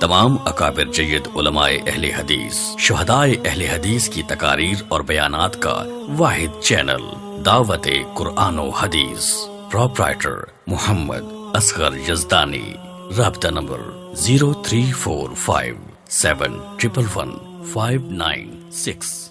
تمام اکابر جید علماء اہل حدیث، شہدائے اہل حدیث کی تقاریر اور بیانات کا واحد چینل دعوت قرآن و حدیث، پروپرائٹر محمد اصغر یزدانی، رابطہ نمبر 0345711596۔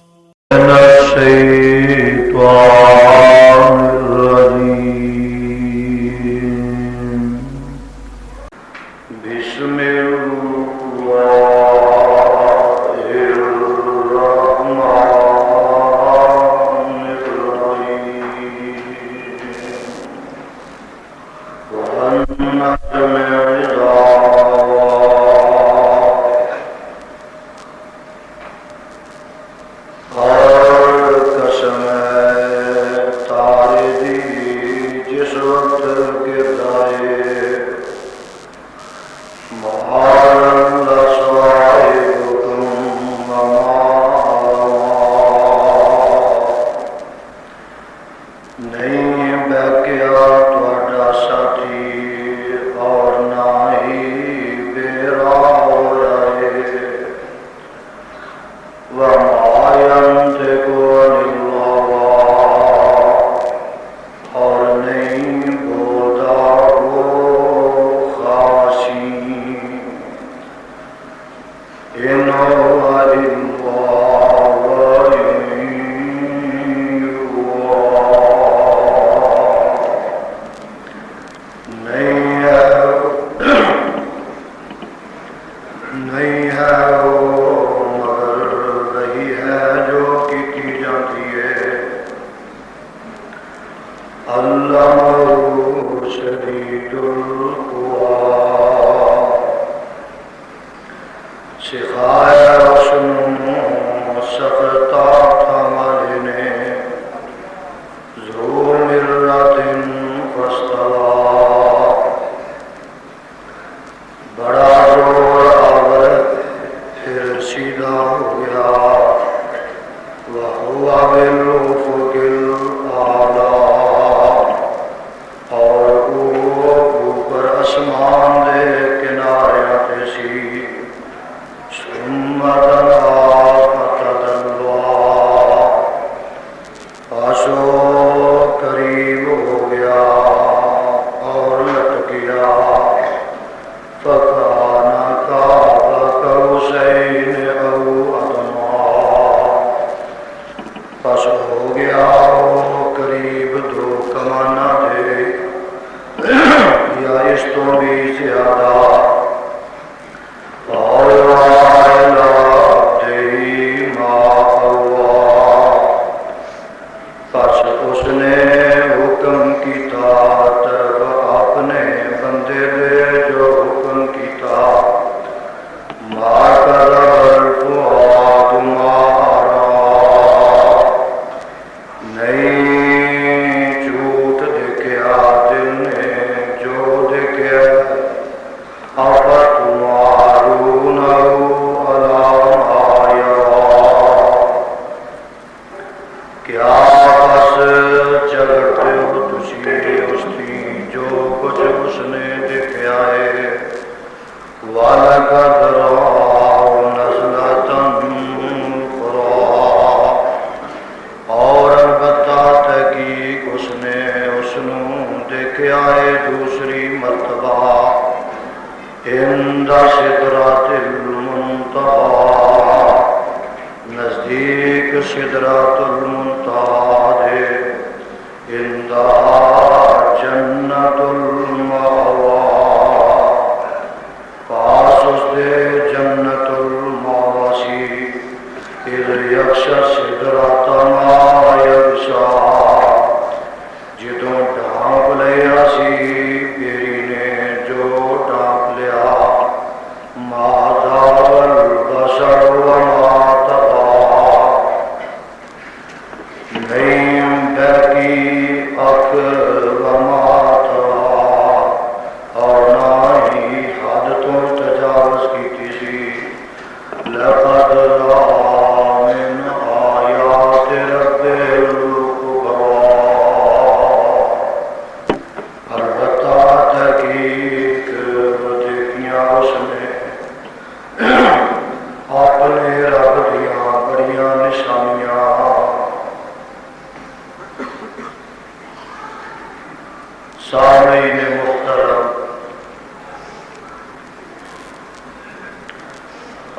سامعین محترم،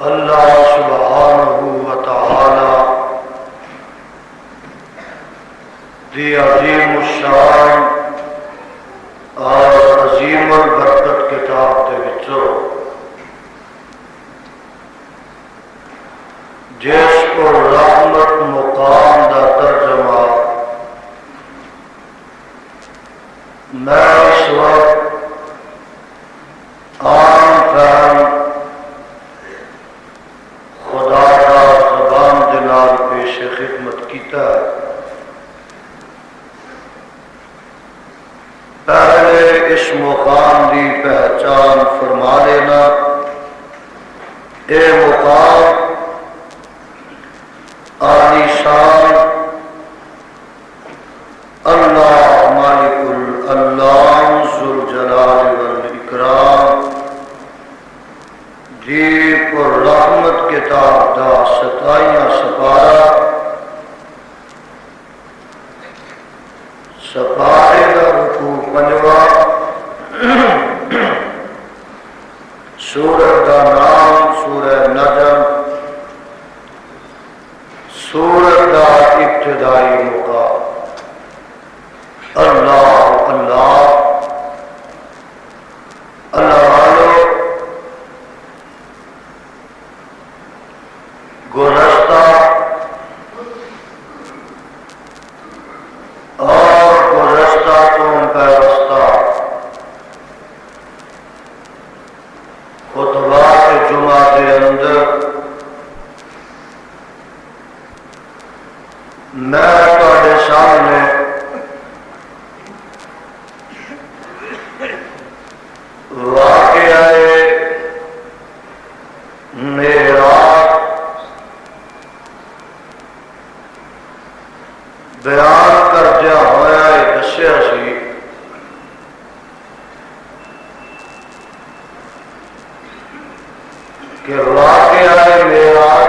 اللہ سبحانہ و تعالی دی عظیم الشان اور عظیم البرکت کتاب دے وچوں جس کو رحمت مقام دا ترجمہ میں اس وقت عام فہم خدا کا زبان دے نال پیش خدمت کیتا ہے۔ پہلے اس مقام دی پہچان فرما لینا، اے مقام عالی شان اللہ مالک الانام ذو الجلال والاکرام دی پر رحمت کتاب دا ستائیاں سپارے دا رکوع پنجواں، سورہ دا نام سورہ نجم، سورہ دا ابتدائی مقام۔ اللہ اللہ اللہ والو، گزشتہ اور گزشتہ تو پیوستہ خطبات جمعہ کے اندر میں تواڈے سامنے واقعہ معراج بیان کردیا ہوا دسیا سی کہ واقعہ معراج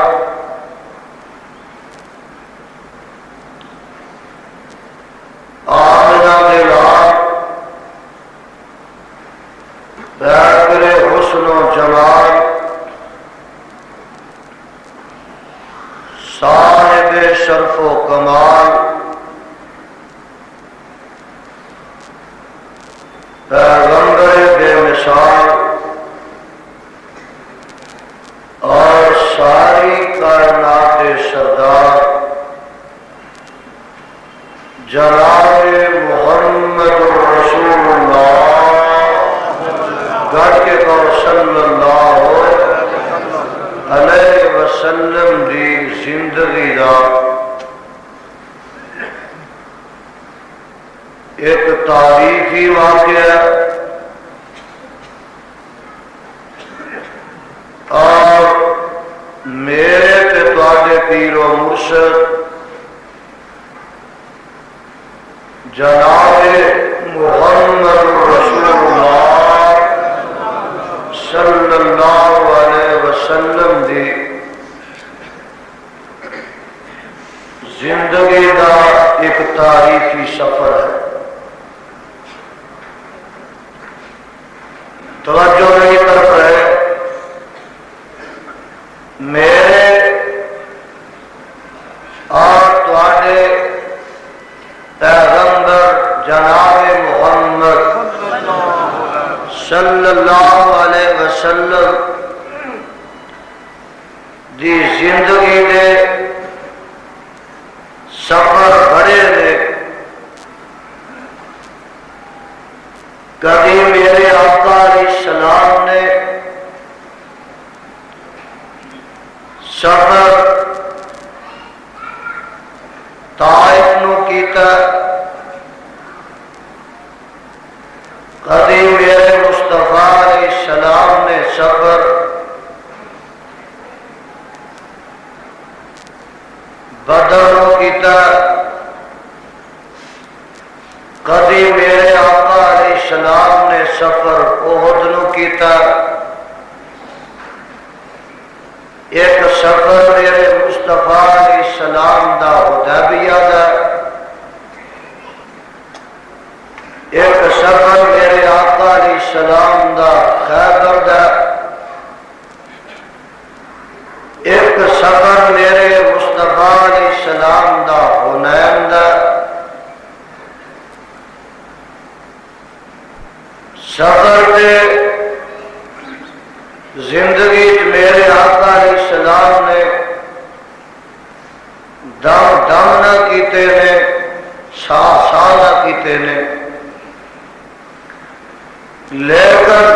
آمنہ دے لال بیعتر حسن و جمال صاحب شرف و کمال پیغمبر بے مثال اور ساری کائنات سردار جناب محمد رسول اللہ گھر کے کو صلی اللہ علیہ وسلم دی زندگی دا ایک تاریخی واقعہ اور میرے تے تواڈے پیر و مرشد جناب محمد رسول اللہ صلی اللہ علیہ وسلم دی زندگی دا ایک تاریخی سفر ہے۔ توجہ میری طرف ہے، میرے اور تواڈے پیغمبر جناب محمد صلی اللہ علیہ وسلم دی زندگی دے سفر بڑے نے۔ کبھی میرے آقا علیہ السلام نے سفر طائف نو کیتا، کبھی میرے مصطفیٰ علیہ السلام نے سفر بدر نو کیتا، کبھی میرے آقا علیہ السلام نے سفر احد نو کیتا، ایک سفر میرے مصطفیٰ علیہ السلام دا حدیبیہ دا، ایک سفر سفر میرے آقا علیہ السلام دا خیبر دا، ایک سفر میرے مصطفیٰ علیہ السلام دا حنین دا، سفر دے زندگی میرے آقا علیہ السلام نے دم دم نہ کیتے نے، ساہ ساہ نہ کیتے نے، لیکن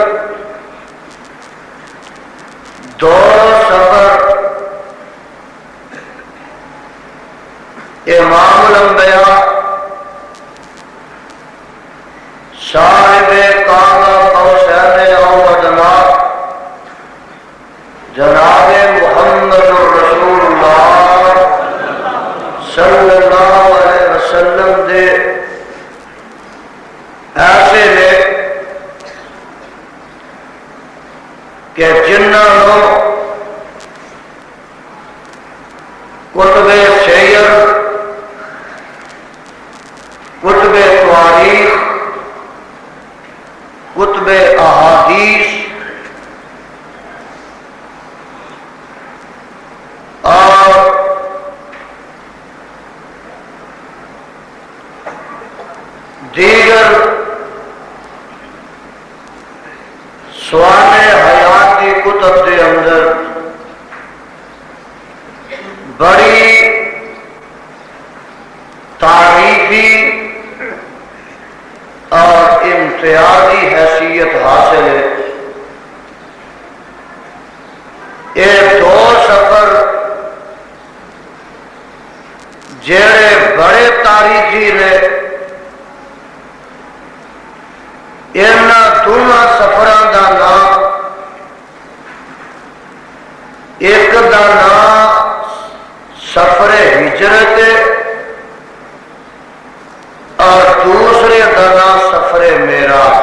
دو سفر امام الانبیاء صاحب کعبہ قوسین او ادنی جناب محمد رسول اللہ صلی اللہ علیہ وسلم دے ایسے نے کہ جنہوں کتب سیر، کتب تواریخ، کتب احادیث اور دیگر سوال حیات کی کتب کے اندر بڑی تاریخی اور امتیازی حیثیت حاصل ہے۔ یہ دو سفر جڑے بڑے تاریخی نے، ان دونوں سفراں دا نام، ایک دا نام سفر ہجرت اور دوسرے دا نام سفر معراج۔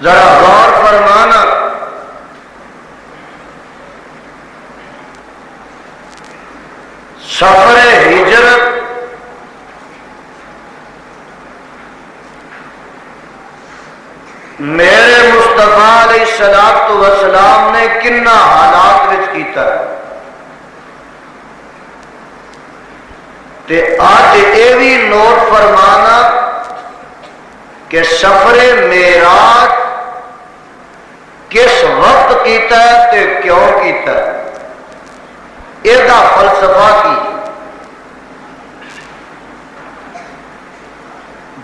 ذرا غور فرمانا، سفر ہجرت میرے مصطفیٰ علیہ السلام نے کنا حالات وچ کیتا ہے، تے آج یہ بھی نوٹ فرمانا کہ سفر معراج کس وقت کیتا ہے تے کیوں کیتا ہے، یہ فلسفہ کی۔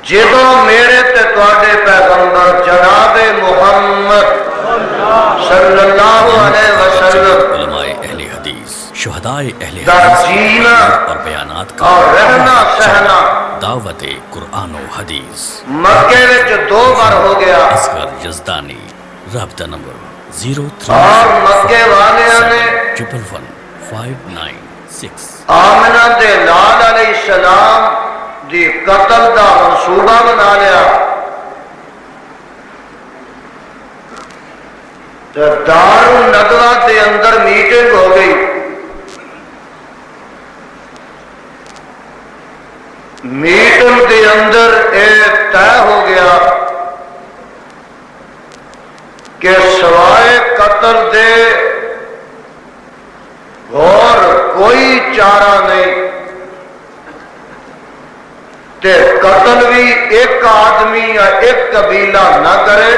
جدوں میرے تے تواڈے پیغمبر جناب محمد صلی اللہ علیہ وسلم علماء اہل حدیث، شہداء اہل دا حدیث جینا اور بیانات کا اور رہنا سہنا دعوت قرآن و حدیث، مکے وچ 2 بار ہو گیا، اصغر یزدانی، رابطہ نمبر 03 اور مکے والیاں نے 111-596۔ آمنہ دے لال علیہ السلام دی قتل دا منصوبہ بنا لیا، دار الندوہ دے اندر میٹنگ ہو گئی، میٹنگ دے اندر ایک طے ہو گیا کہ سوائے قتل دے اور کوئی چارہ نہیں، تے قتل بھی ایک آدمی یا ایک قبیلہ نہ کرے۔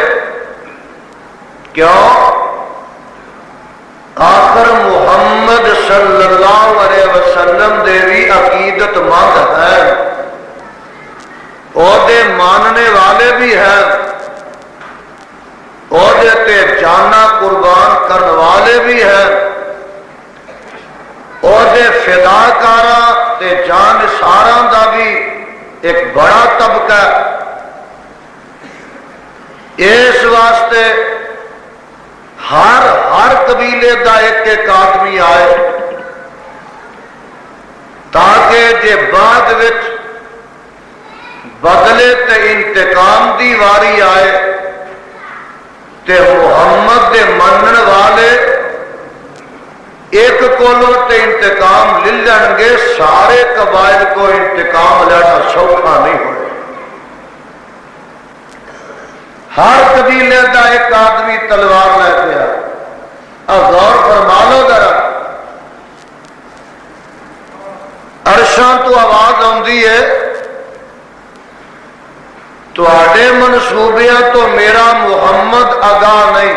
کیوں؟ آخر محمد صلی اللہ علیہ وسلم دے بھی عقیدت مند ہے، اور دے ماننے والے بھی ہیں، اور دے تے جانا قربان کرنے والے بھی ہیں، اور دے فداکاراں تے جان ساراں دا بھی ایک بڑا طبقہ۔ اس واسطے ہر قبیلے دا ایک آدمی آئے، تاکہ جے بعد وچ بدلے تے انتقام دی واری آئے تے محمد دے منن والے ایک کولوں تے انتقام لے لین گے، سارے قبائل کو انتقام لینا سوکھا نہیں ہوئے۔ ہر قبیلے کا ایک آدمی تلوار لے گیا۔ اب غور فرما لو ذرا، عرشاں تو آواز آتی ہے، تواڈے منصوبیاں تو میرا محمد آگاہ نہیں،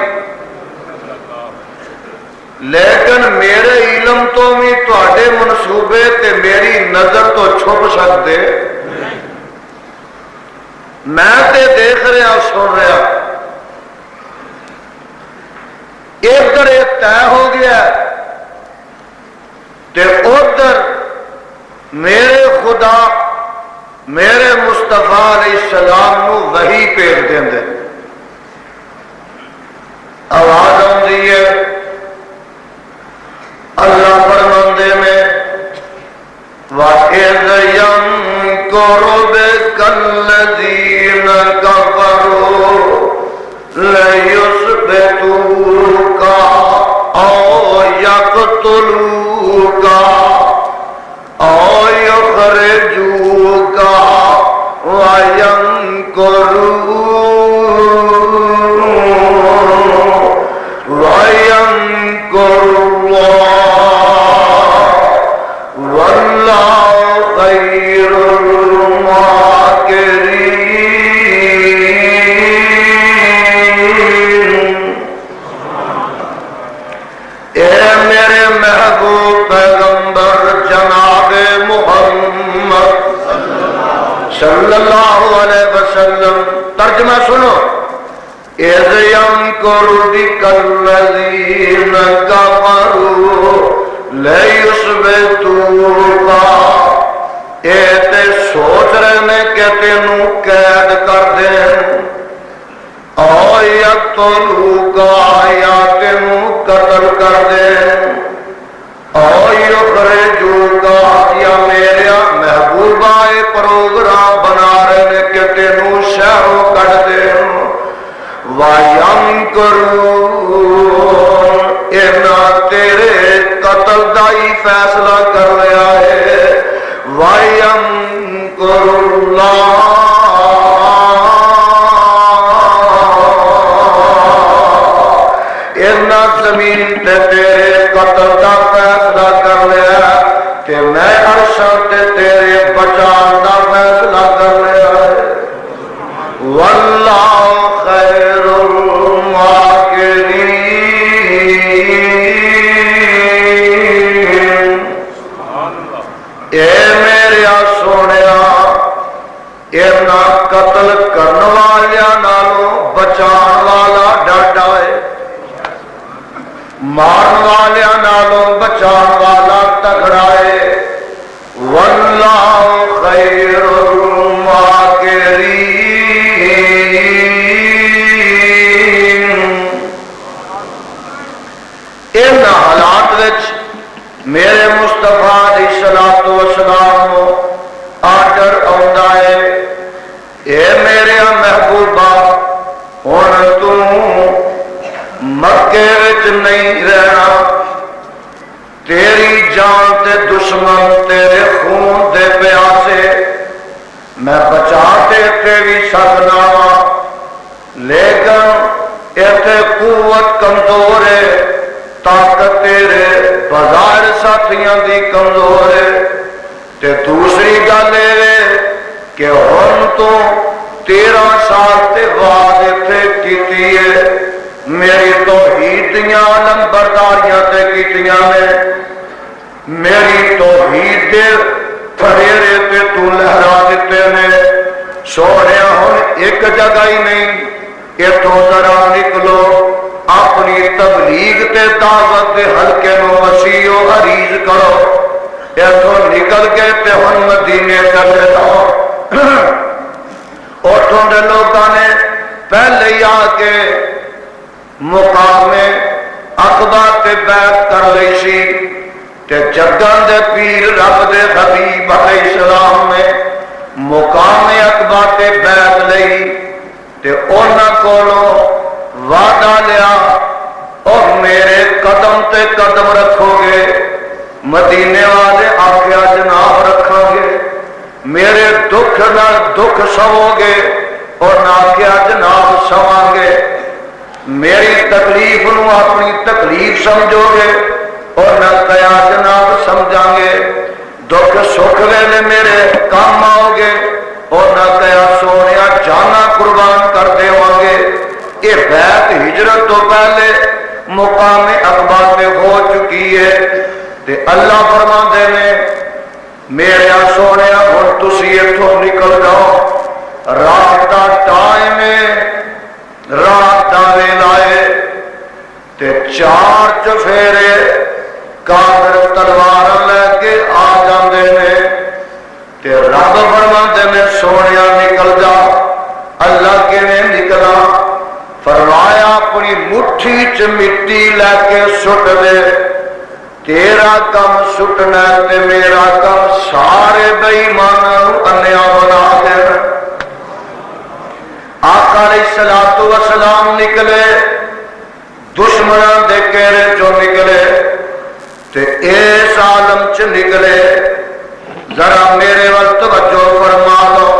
لیکن میرے علم تو بھی تواڈے منصوبے تے میری نظر تو چھپ سکتے، میں تے دیکھ رہا سن رہا، ادھر ایک طے ہو گیا تے ادھر میرے خدا میرے مصطفیٰ علیہ السلام نو وحی بھیج دیں۔ آواز آتی ہے اللہ فرماندے میں وَإِذْ يَمْكُرُ بِكَ الَّذِينَ كَفَرُوا لَيُثْبِتُوكَ أَوْ يَقْتُلُوكَ أَوْ يُخْرِجُوكَ وَيَمْكُرُ اللَّهُ وَاللَّهُ خَيْرُ الْمَاكِرِينَ۔ اے میرے محبوب پیغمبر جناب محمد صلی اللہ علیہ وسلم، ترجمہ سنو، اِذْ يَمْكُرُ بِكَ الَّذِينَ كَفَرُوا لَيُثْبِتُوكَ، اے تے سوچ رہے نے کہ تینوں قید کر دیں، او یقتلوک، یا تینوں قتل کر دیں، او یخرجوک، یا میرے محبوبہ پروگرام بنا رہے نے کہ تینوں شہروں کٹ دیں، وَيَمْكُرُونَ، انہاں تیرے قتل دا ہی فیصلہ کر لیا ہے، وَيَمْكُرُ اللَّهُ، انہاں زمین تے تیرے قتل دا فیصلہ کر لیا کہ میں عرشاں تے تیرے بچان دا فیصلہ کر لیا ہے، واللہ خیر الماکرین۔ اے میرے سونیا، اینا قتل کرن والیاں نالوں بچان والا ڈاڈا ہے، مارن والیاں نالوں بچان والا تگڑا ہے، واللہ خیر الماکرین۔ ان حالات وچ میرے مصطفیٰ علیہ الصلوۃ والسلام آرڈر آندا ہے، اے میرے محبوبہ ہن تو مکے وچ نہیں رہنا، تیری جان تے دشمن تیرے خون دے پیاسے، میں بچا تے بھی سکنا وا، لیکن ایتھے قوت کمزور ہے، طاقت تیرے بظاہر ساتھیاں دی کمزور ہے، تے دوسری گل ہے کہ ہن تو 13 سال تے بعد ایتھے کیتی ہے، میری توحید دیاں نمبرداریاں تے کیتیاں نے، میری توحید دے پھریرے تے تو لہرا دیتے نے، سوڑیا ہن ایک جگہ ہی نہیں، ایتھوں ذرا نکلو، اپنی تبلیغ تے دعوت دے حلقے نو وسیع و عریض کرو، ایتھوں نکل کے تے ہن مدینے چلے جاؤ۔ اوتھوں دے لوکاں نے پہلے ہی آ کے مقام عقبہ تے بیعت کر لئی سی، تے جگاں دے پیر رب دے حبیب علیہ السلام نے مقام عقبہ تے بیعت لئی، تے انہاں کولوں وعدہ لیا، اور میرے قدم قدم تے قدم رکھو گے مدینے والے آخیا جناب رکھو گے، میرے دکھ نہ دکھ سو گے اور نہ آخیا جناب سواں گے، میری تکلیف نو اپنی تکلیف سمجھو گے اور نہ کیا جناب سمجھاں گے، دکھ سکھ ویلے میرے کام آؤ گے اور نہ کیا سونیا جانا قربان کر دے گے۔ یہ بیعت ہجرت تو پہلے مقام اقبا میں ہو چکی ہے تے اللہ فرماندے نے میرے سونیا ہن تسی اتھوں نکل جاؤ، رات دا ٹائم ہے، رات دا ویلا ہے تے چار چفیرے کافر تلوار لے کے آ جاندے نے تے رب فرماندے نے سونیا نکل جا۔ اللہ کیویں نکلا؟ فرمایا اپنی مٹھی چ مٹی لے کے سٹ دے، تیرا کم سٹنا تے میرا کم سارے بے ایماناں نوں انیا بنا دینا۔ آقا علیہ الصلوۃ والسلام نکلے، دشمناں دے گھیرے چوں نکلے تے اس عالم چ نکلے۔ ذرا میرے ول توجہ فرما لو،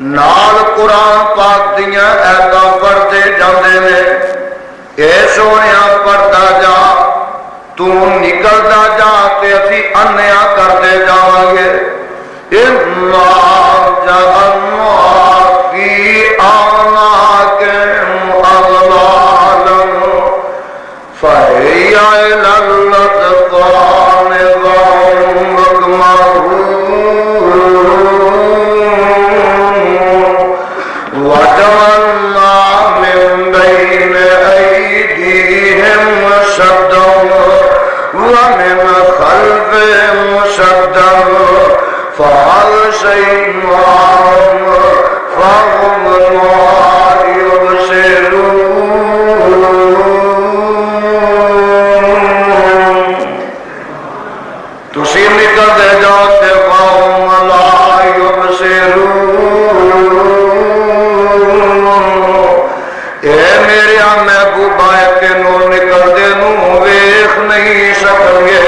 نال قرآن پاک دیاں آیاتاں پڑھتے جاندے نے، اے سونیا پڑھدا جا، تو نکلدا جا تے اسی انیا کرتے جاواں گے۔ اِنَّا جَعَلْنَا فِي أَعْنَاقِهِمْ أَغْلَالًا فَهِيَ إِلَى الْأَذْقَانِ فَهُمْ مُقْمَحُونَ وَجَعَلْنَا مِن بَيْنِ أَيْدِيهِمْ سَدًّا وَمِنْ خَلْفِهِمْ سَدًّا فَأَغْشَيْنَاهُمْ فَهُمْ لَا يُبْصِرُونَ۔ تسی نکل دے جاؤ تے فَهُمْ لَا يُبْصِرُونَ۔ اے میرے محبوبہ تینوں نکل دے نوں ویکھ نہیں سکن گے،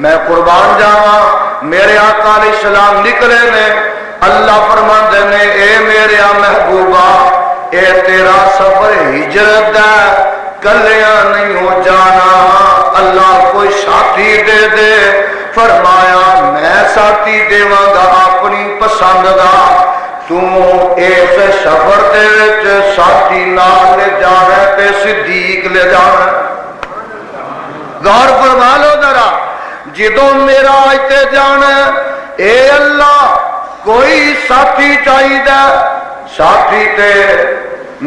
میں قربان جاواں میرے آقا علیہ السلام نکلے نے، اللہ فرماندے نے اے میرے محبوبہ اے تیرا سفر ہجرت ہے، کلیاں نہیں ہو جانا، اللہ کوئی ساتھی دے دے۔ فرمایا میں ساتھی دیواں گا اپنی پسند دا، تو اس سفر دے وچ ساتھی نال لے جانا تے صدیق لے جانا۔ غور فرما لو ذرا، جدوں میرا تے جانا اے اللہ کوئی ساتھی چاہیے، ساتھی تے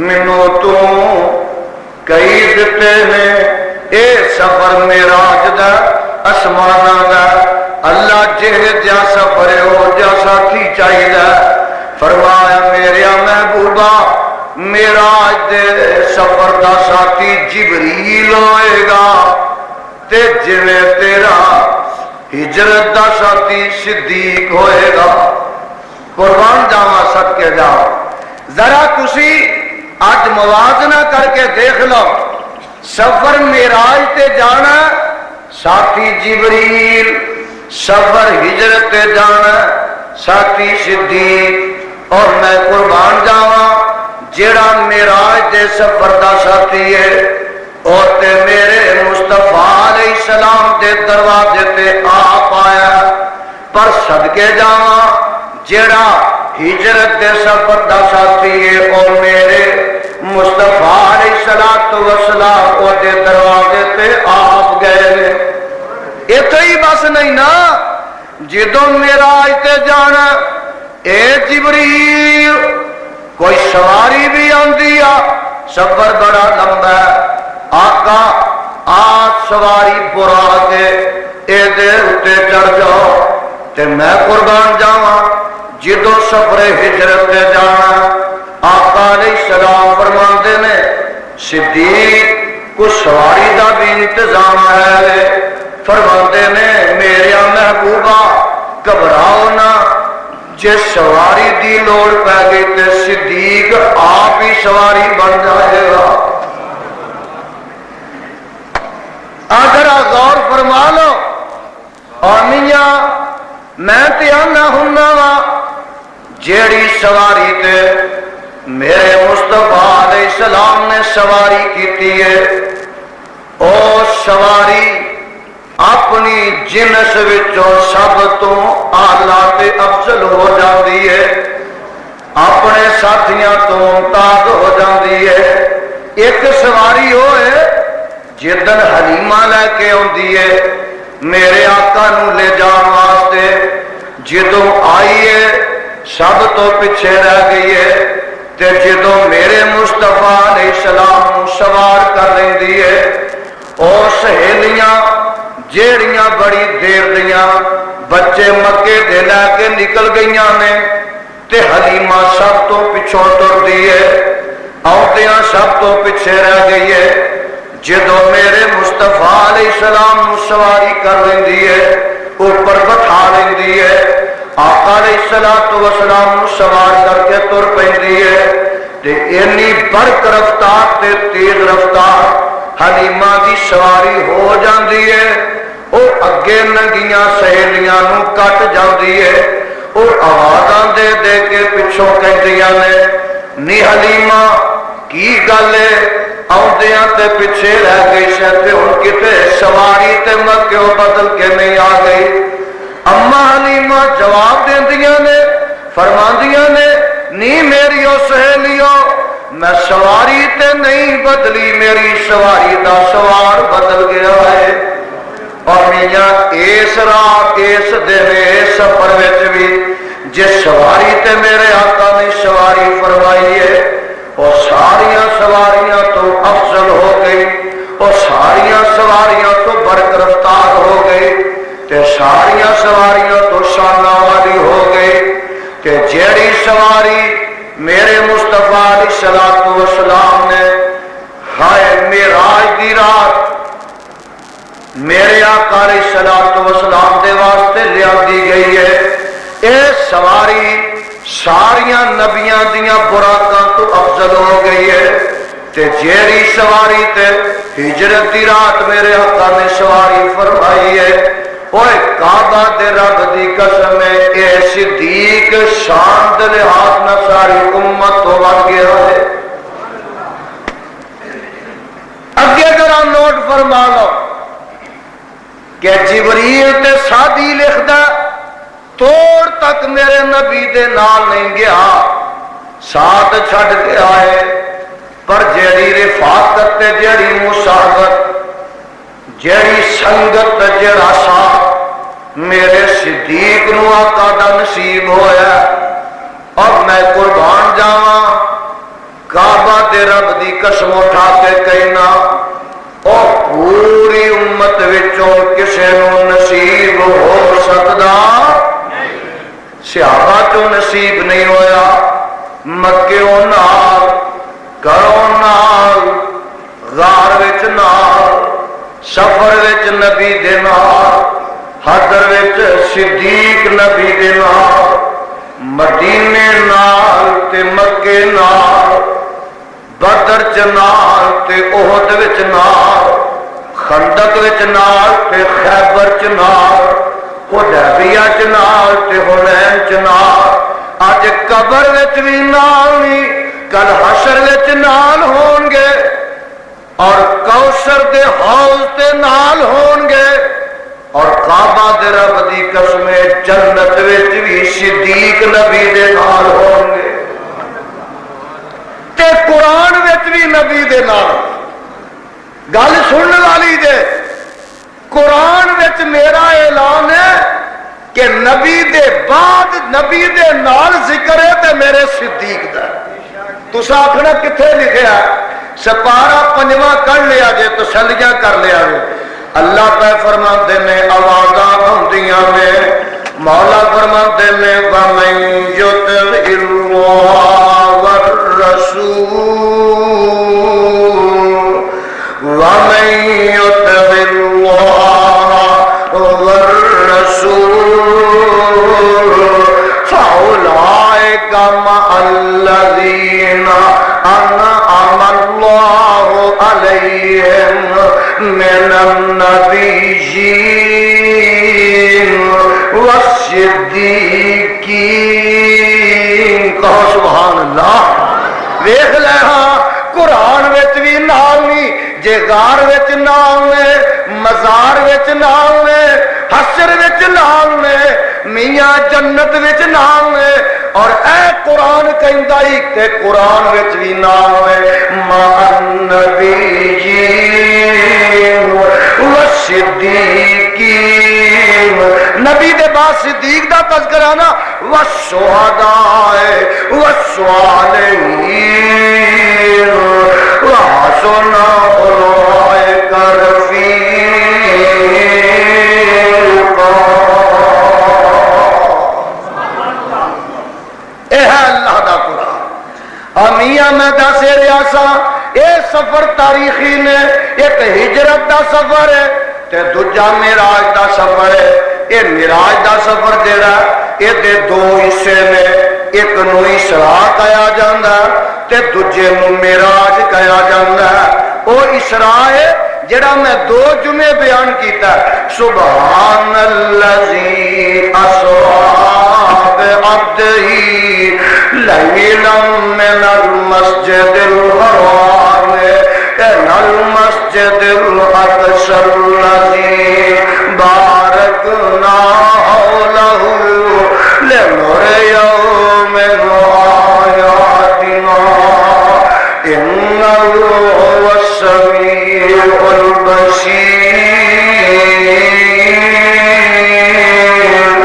مینوں تو کئی دتے نے، اے سفر معراج دا اسماناں دا، اللہ جہا سفر ہو جا ساتھی چاہیے۔ فرمایا میرے محبوبہ معراج دے سفر دا ساتھی جبریل ہوئے گا تے جویں تیرا ہجرت دا ساتھی صدیق ہوئے گا۔ قربان جاواں صدقے جاؤ، ذرا تسی اج موازنہ کر کے دیکھ لو، سفر معراج تے جانا ساتھی جبریل، سفر ہجرت تے جانا ساتھی صدیق، اور میں قربان جاواں جیڑا معراج دے سفر دا ساتھی ہے اور تے میرے مصطفیٰ علیہ السلام دے دروازے تے آپ آیا، پر صدقے جاواں جیڑا ہجرت دے سفر دا ساتھی ہے اور میرے مصطفیٰ علیہ السلام او دے دروازے تے آپ گئے۔ اتھے ہی بس نہیں نا، جدوں معراج تے جانا اے جبریل کوئی سواری بھی آندی آ، سفر بڑا لمبا ہے، آقا آج سواری برا کے اے دے اتے چڑھ جاؤ تے میں قربان جاواں جدوں سفر ہجرت تے جانا۔ آقا علیہ السلام فرماندے نے صدیق کو سواری دا بھی انتظام ہے، فرماندے نے میرے محبوبہ گھبراؤ نہ، جس سواری دی لوڑ پہ گئی تے صدیق آپ ہی سواری بن جائے گا۔ اور میاں میں تے آنا ہوندا وا جیڑی سواری تے میرے مصطفیٰ علیہ السلام نے سواری کیتی ہے او سواری اپنی جنس وچوں سب تو اعلیٰ تے افضل ہو جاندی ہے، اپنے ساتھیاں تو ممتاز ہو جاندی ہے۔ ایک سواری ہوئے جدن حلیمہ لے کے آندی ہے میرے آقا نو لے جان واسطے، جدوں آئی ہے سب تو پیچھے رہ گئی ہے، تے جدوں میرے مصطفیٰ علیہ السلام نو سوار کر لیندی ہے او سہیلیاں جیڑیاں بڑی دیر دیاں بچے مکے دے لے کے نکل گئیاں نے تے حلیمہ سب تو پچھوں ٹر دی ہے، آؤندیاں سب تو پیچھے رہ گئی ہے۔ جدوں میرے مصطفیٰ علیہ السلام نو سواری کر لیندی ہے اوپر بٹھا لیندی ہے، آقا علیہ السلام نو سوار کر کے تر پیندی ہے تے اتنی برق رفتار تے تیز رفتار حلیمہ دی سواری ہو جاندی ہے، او اگے ننگیاں سہیلیاں نو کٹ جاندی ہے، اور آوازاں دے دے کے پچھوں کہندیاں نے نی حلیمہ کی گل ہے آؤندیاں تے پیچھے رہ گئی سے تے ہن کتے سواری تے مکیوں بدل کے نہیں آ گئی۔ اما حلیمہ جواب دیندیاں نے فرماندیاں نے نی میری او سہیلیو میں سواری تے نہیں بدلی، میری سواری دا سوار بدل گیا ہے۔ اور میاں اس رات اس دن اس سفر وچ بھی جس سواری تے میرے آقا نے سواری فرمائی ہے وہ ساریاں سواریاں تو افضل ہو گئی، وہ ساریاں سواریاں تو برق رفتار ہو گئی تے ساریاں سواریاں تو شاناں والی ہو گئی تے جیڑی سواری میرے مصطفیٰ علیہ السلام نے ہائے معراج دی رات میرے آقا علیہ السلام دے واسطے لیاندی گئی ہے، اے سواری ساریاں نبیاں دیاں براقاں تو افضل ہو گئی ہے تے جیڑی سواری تے ہجرت دی رات میرے آقا نے سواری فرمائی ہے اوے کعبہ دے رب دی قسم ہے اے صدیق شان دے لحاظ نہ ساری امت تو بڑھ گیا ہے۔ اگے ذرا نوٹ فرما لو کہ جبریل تے سادی لکھدا توڑ تک میرے نبی دے نال نہیں گیا، ساتھ چھڑ کے آئے، پر جیڑی رفاقت تے جیڑی مصاحبت جیڑی سنگت جیڑا ساتھ میرے صدیق نو آقا دا نصیب ہویا۔ اور میں قربان جاواں کعبہ دے رب دی قسم اٹھا کے کہنا اور پوری امت وچوں کسے نو نصیب ہو سکدا صحابہ تو نصیب نہیں ہویا، مکیوں نال گھروں نال غار وچ نال سفر وچ نبی دے نال حضر وچ صدیق نبی دے نال مدینے نال تے مکے نال بدر چ نال تے احد وچ نال خندق وچ نال تے خیبر چ نال حدیبیہ چ نال تے حنین چ نال اج قبر وچ بھی نال نہیں کل حشر وچ نال ہون گے اور کوثر دے حوض تے نال ہون گے اور کعبہ دے رب دی قسم جنت وچ بھی صدیق نبی دے نال ہون گے تے قرآن وچ بھی نبی دے نال۔ گل سننے والی جے قرآن وچ میرا اعلان ہے کہ نبی دے بعد نبی دے نال ذکر ہے تے میرے صدیق دا۔ تسا آکھنا کتھے لکھیا سپارہ پنجواں کر لیا جے تسلیاں کر لیا جے۔ اللہ پہ فرماتے میں آوازاں ہوندیاں میں مولا فرماتے میں وَمَن يُطِعِ اللَّهَ وَالرَّسُولَ وَمَن يُطِعِ اللَّهَ وَالرَّسُولَ فَأُولَئِكَ مَعَ الَّذِينَ أَنْعَمَ اللَّهُ عَلَيْهِمْ من النبيين ویکھ لے ہاں قرآن وچ بھی نال نہیں جے غار وچ نہ ہوئے مزار وچ نہ ہوئے حشر وچ نہ ہوئے میاں جنت وچ نہ ہوئے اور اے قرآن کہندا ہی تے قرآن وچ بھی نہ ہوئے مع النبیین والصدیقین نبی دے بعد صدیق دا تذکرہ نا والشہداء والصالحین وحسن اولئک رفیقا اے ہے اللہ دا قرآن امیاں میں دس ریاسا اے سفر تاریخی نے ایک ہجرت دا سفر ہے تے دوجا معراج دا سفر ہے اے معراج دا سفر جڑا اے دے دو حصے نے ایک نو اسراء کہا جاندا تے دوجے نو معراج کہا جاندا او اسراء ہے جڑا میں دو جمعے بیان کیتا سبحان الذی اسرا بعبدہ لیلا من المسجد الحرام إلى المسجد الأقصى الذي باركنا حوله لنريه من آياتنا إنه هو السميع البصير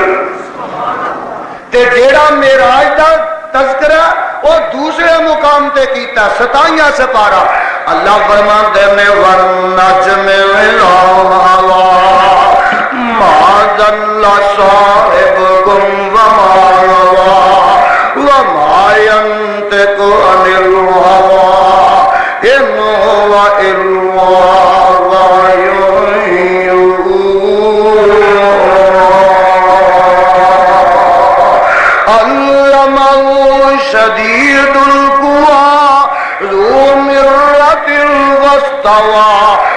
تے جیڑا معراج دا تذکرہ وہ دوسرے مقام تے کیتا 27 سپارہ اللہ فرماتے ہیں والنجم اذا هوى ما ضل صاحبكم وما غوى وما ينطق عن الهوى إن هو إلا وحي يوحى علمه شديد القوى ذو مرة واستوى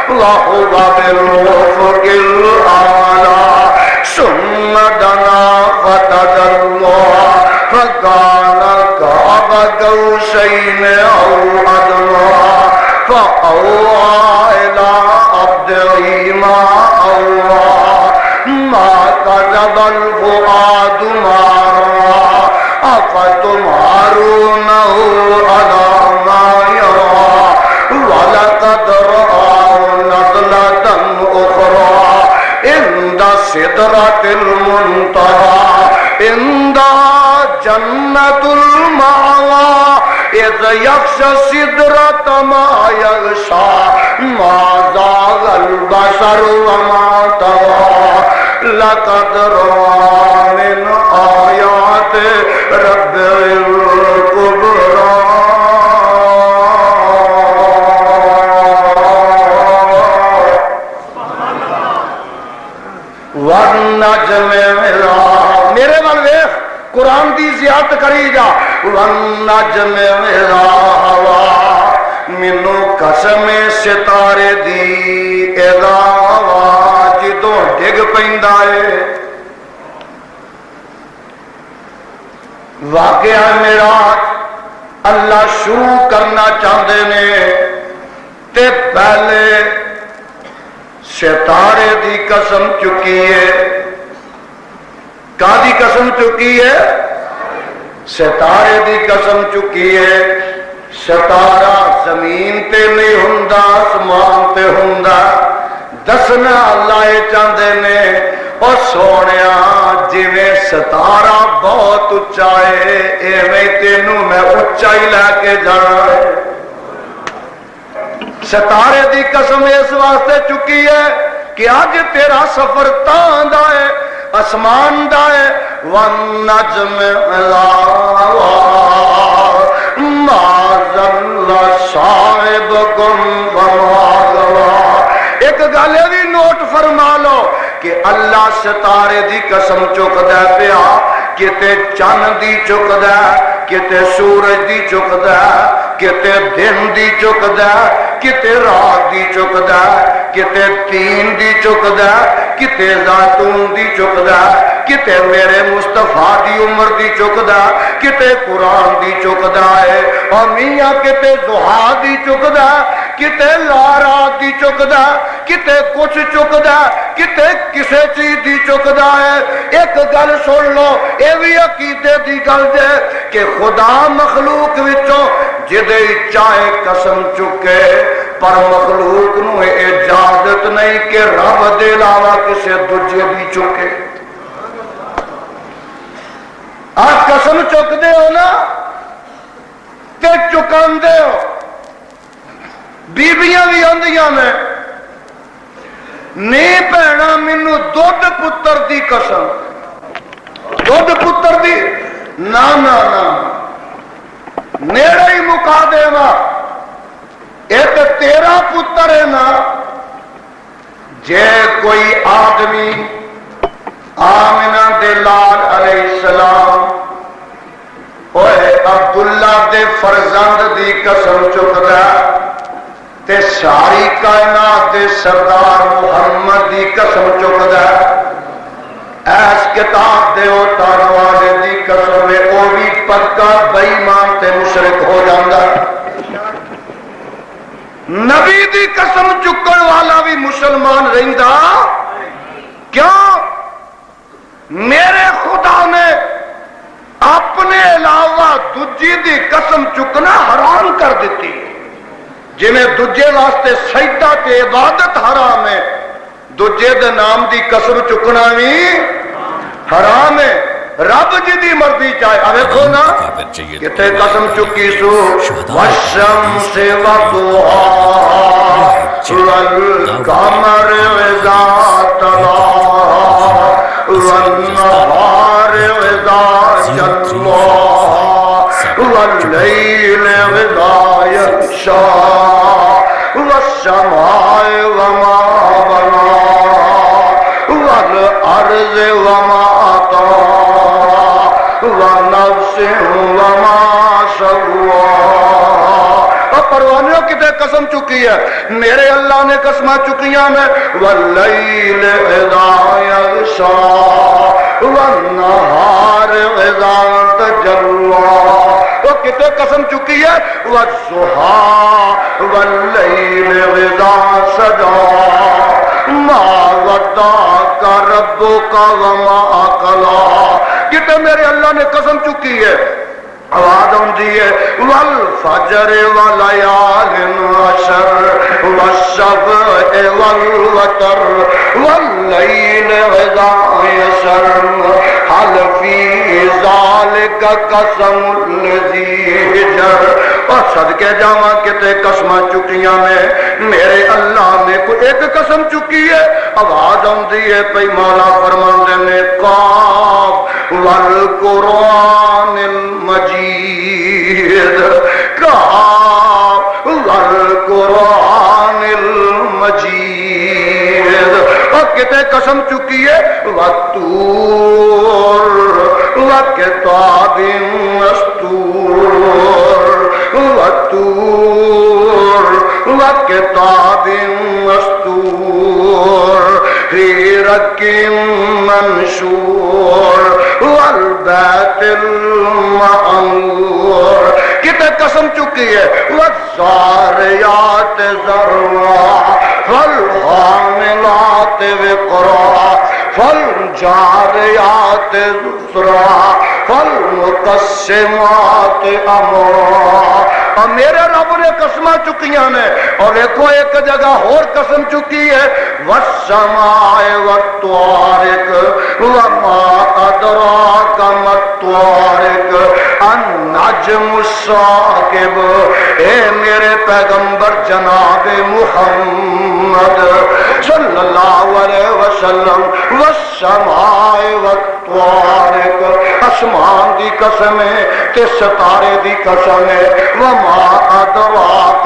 وهو بالأفق الأعلى ثم دنا فتدلى فكان قاب قوسين أو أدنى فأوحى إلى عبده ما أوحى ما كذب الفؤاد ما رأى أفتمارونه على ما يرى ولقد رآه نزلة أخرى عند سدرة المنتهى عندها جنة المأوى إذ يغشى السدرة ما يغشى ما زاغ البصر وما طغى لقد رأى من آيات رب الكبرى والنجم اذا میرے وال ویکھ قرآن دی زیارت کری جا والنجم اذا هوى مینوں قسم ستارے دی اذا هوى جدوں ڈگ پیندا ہے واقعہ معراج اللہ شروع کرنا چاہتے نے تے پہلے ستارے دی قسم چکی ہے کا دی قسم چکی ہے ستارے دی قسم چکی ہے ستارہ زمین تے نہیں ہوندا آسمان تے ہوندا دسنا اللہ چاہتے نے اور سونیا جویں ستارہ بہت اچا ہے ایویں تینوں میں اچائی لے کے جانا ہے ستارے دی قسم اس واسطے چکی ہے کہ آج تیرا سفر تاں دا ہے آسمان دا ہے والنجم اذا هوى ما ضل صاحبكم وما غوى ایک گل بھی نوٹ فرما لو کہ اللہ ستارے دی قسم چکدا پیا کتے چند دی چکدا کتے سورج دی چکدا کتے دن دی چکدا کتے رات دی چکدا کتے تین دی چکدا کتے زیتون دی چکدا کتے میرے مصطفیٰ دی عمر دی چکدا کتے قرآن دی چکدا ہے اور میاں کتے ضحیٰ دی چکدا کتے لارات دی چکدا کتے کچھ چکدا کتے کسے چیز دی چکدا ہے ایک گل سن لو اے بھی عقیدے دی گل دے کہ خدا مخلوق وچوں جدے چاہے قسم چکے پر مخلوق نو اجازت نہیں کہ رب دے علاوہ کسے دوجے دی چکے آپ قسم چک دے ہو نا تے چکان دے ہو بیبیاں بھی آندیاں میں نہیں بہنا مینوں دودھ پتر دی قسم دودھ پتر دی نا نا نا نیڑے ہی مکا دے وا ایک تیرا پتر ہے نا جے کوئی آدمی آمنہ دے لال علیہ السلام اوے عبداللہ دے فرزند دی قسم چکدا تے ساری کائنات دے سردار محمد دی قسم چکدا ایس کتاب دے اتار والے دی قسم میں او بھی پکا بے ایمان تے مشرک ہو جاندا نبی دی قسم چکن والا بھی مسلمان رہندا کیوں میرے خدا نے اپنے علاوہ دجی دی قسم چکنا حرام کر دیتی جی میں دجے واسطے سجدہ تے عبادت حرام ہے دجے دے نام دی قسم چکنا بھی حرام ہے رب جی دی مرضی چاہے اوے کھو نا کتے قسم چکی سو والشمس وضحاها والقمر اذا تلاها والنهار اذا جلاها والليل اذا يغشى والسماء وما بناها والارض وما طاها ونفس وما سواها پروانیوں کتے قسم چکی ہے میرے اللہ نے قسمہ چکیاں میں واللیل اذا یغشی والنہار اذا تجلی وہ کتے قسم چکی ہے والضحی واللیل اذا سجی ما ودعک ربک وما قلی کتے میرے اللہ نے قسم چکی ہے آواز ہوندی ہے والفجر ولیال عشر والشفع والوتر واللیل اذا یسر هل فی ذلک قسم لذی حجر اور صدقے جاواں کتے قسماں چکیاں میں میرے اللہ نے کوئی ایک قسم چکی ہے آواز ہوندی ہے پئی مولا فرماندے نے قاف والقرآن المجید قاف والقرآن المجید اور کتے قسم چکی ہے والطور وکتاب مستور والطور وکتاب مستور فی رق منشور والبیت المعمور کتے قسم چکی ہے والزاریات ذروا فالحاملات وقرا فالجاریات ذرا فالمقسمات امرا اور میرے رب نے قسمہ چکیاں نے اور دیکھو ایک جگہ اور قسم چکی ہے والسماء والطارق وما ادراک ما الطارق النجم الثاقب اے میرے پیغمبر جناب محمد صلی اللہ علیہ وسلم والسماء والطارق آسمان دی قسم ہے تے ستارے دی قسم ہے وما ادراک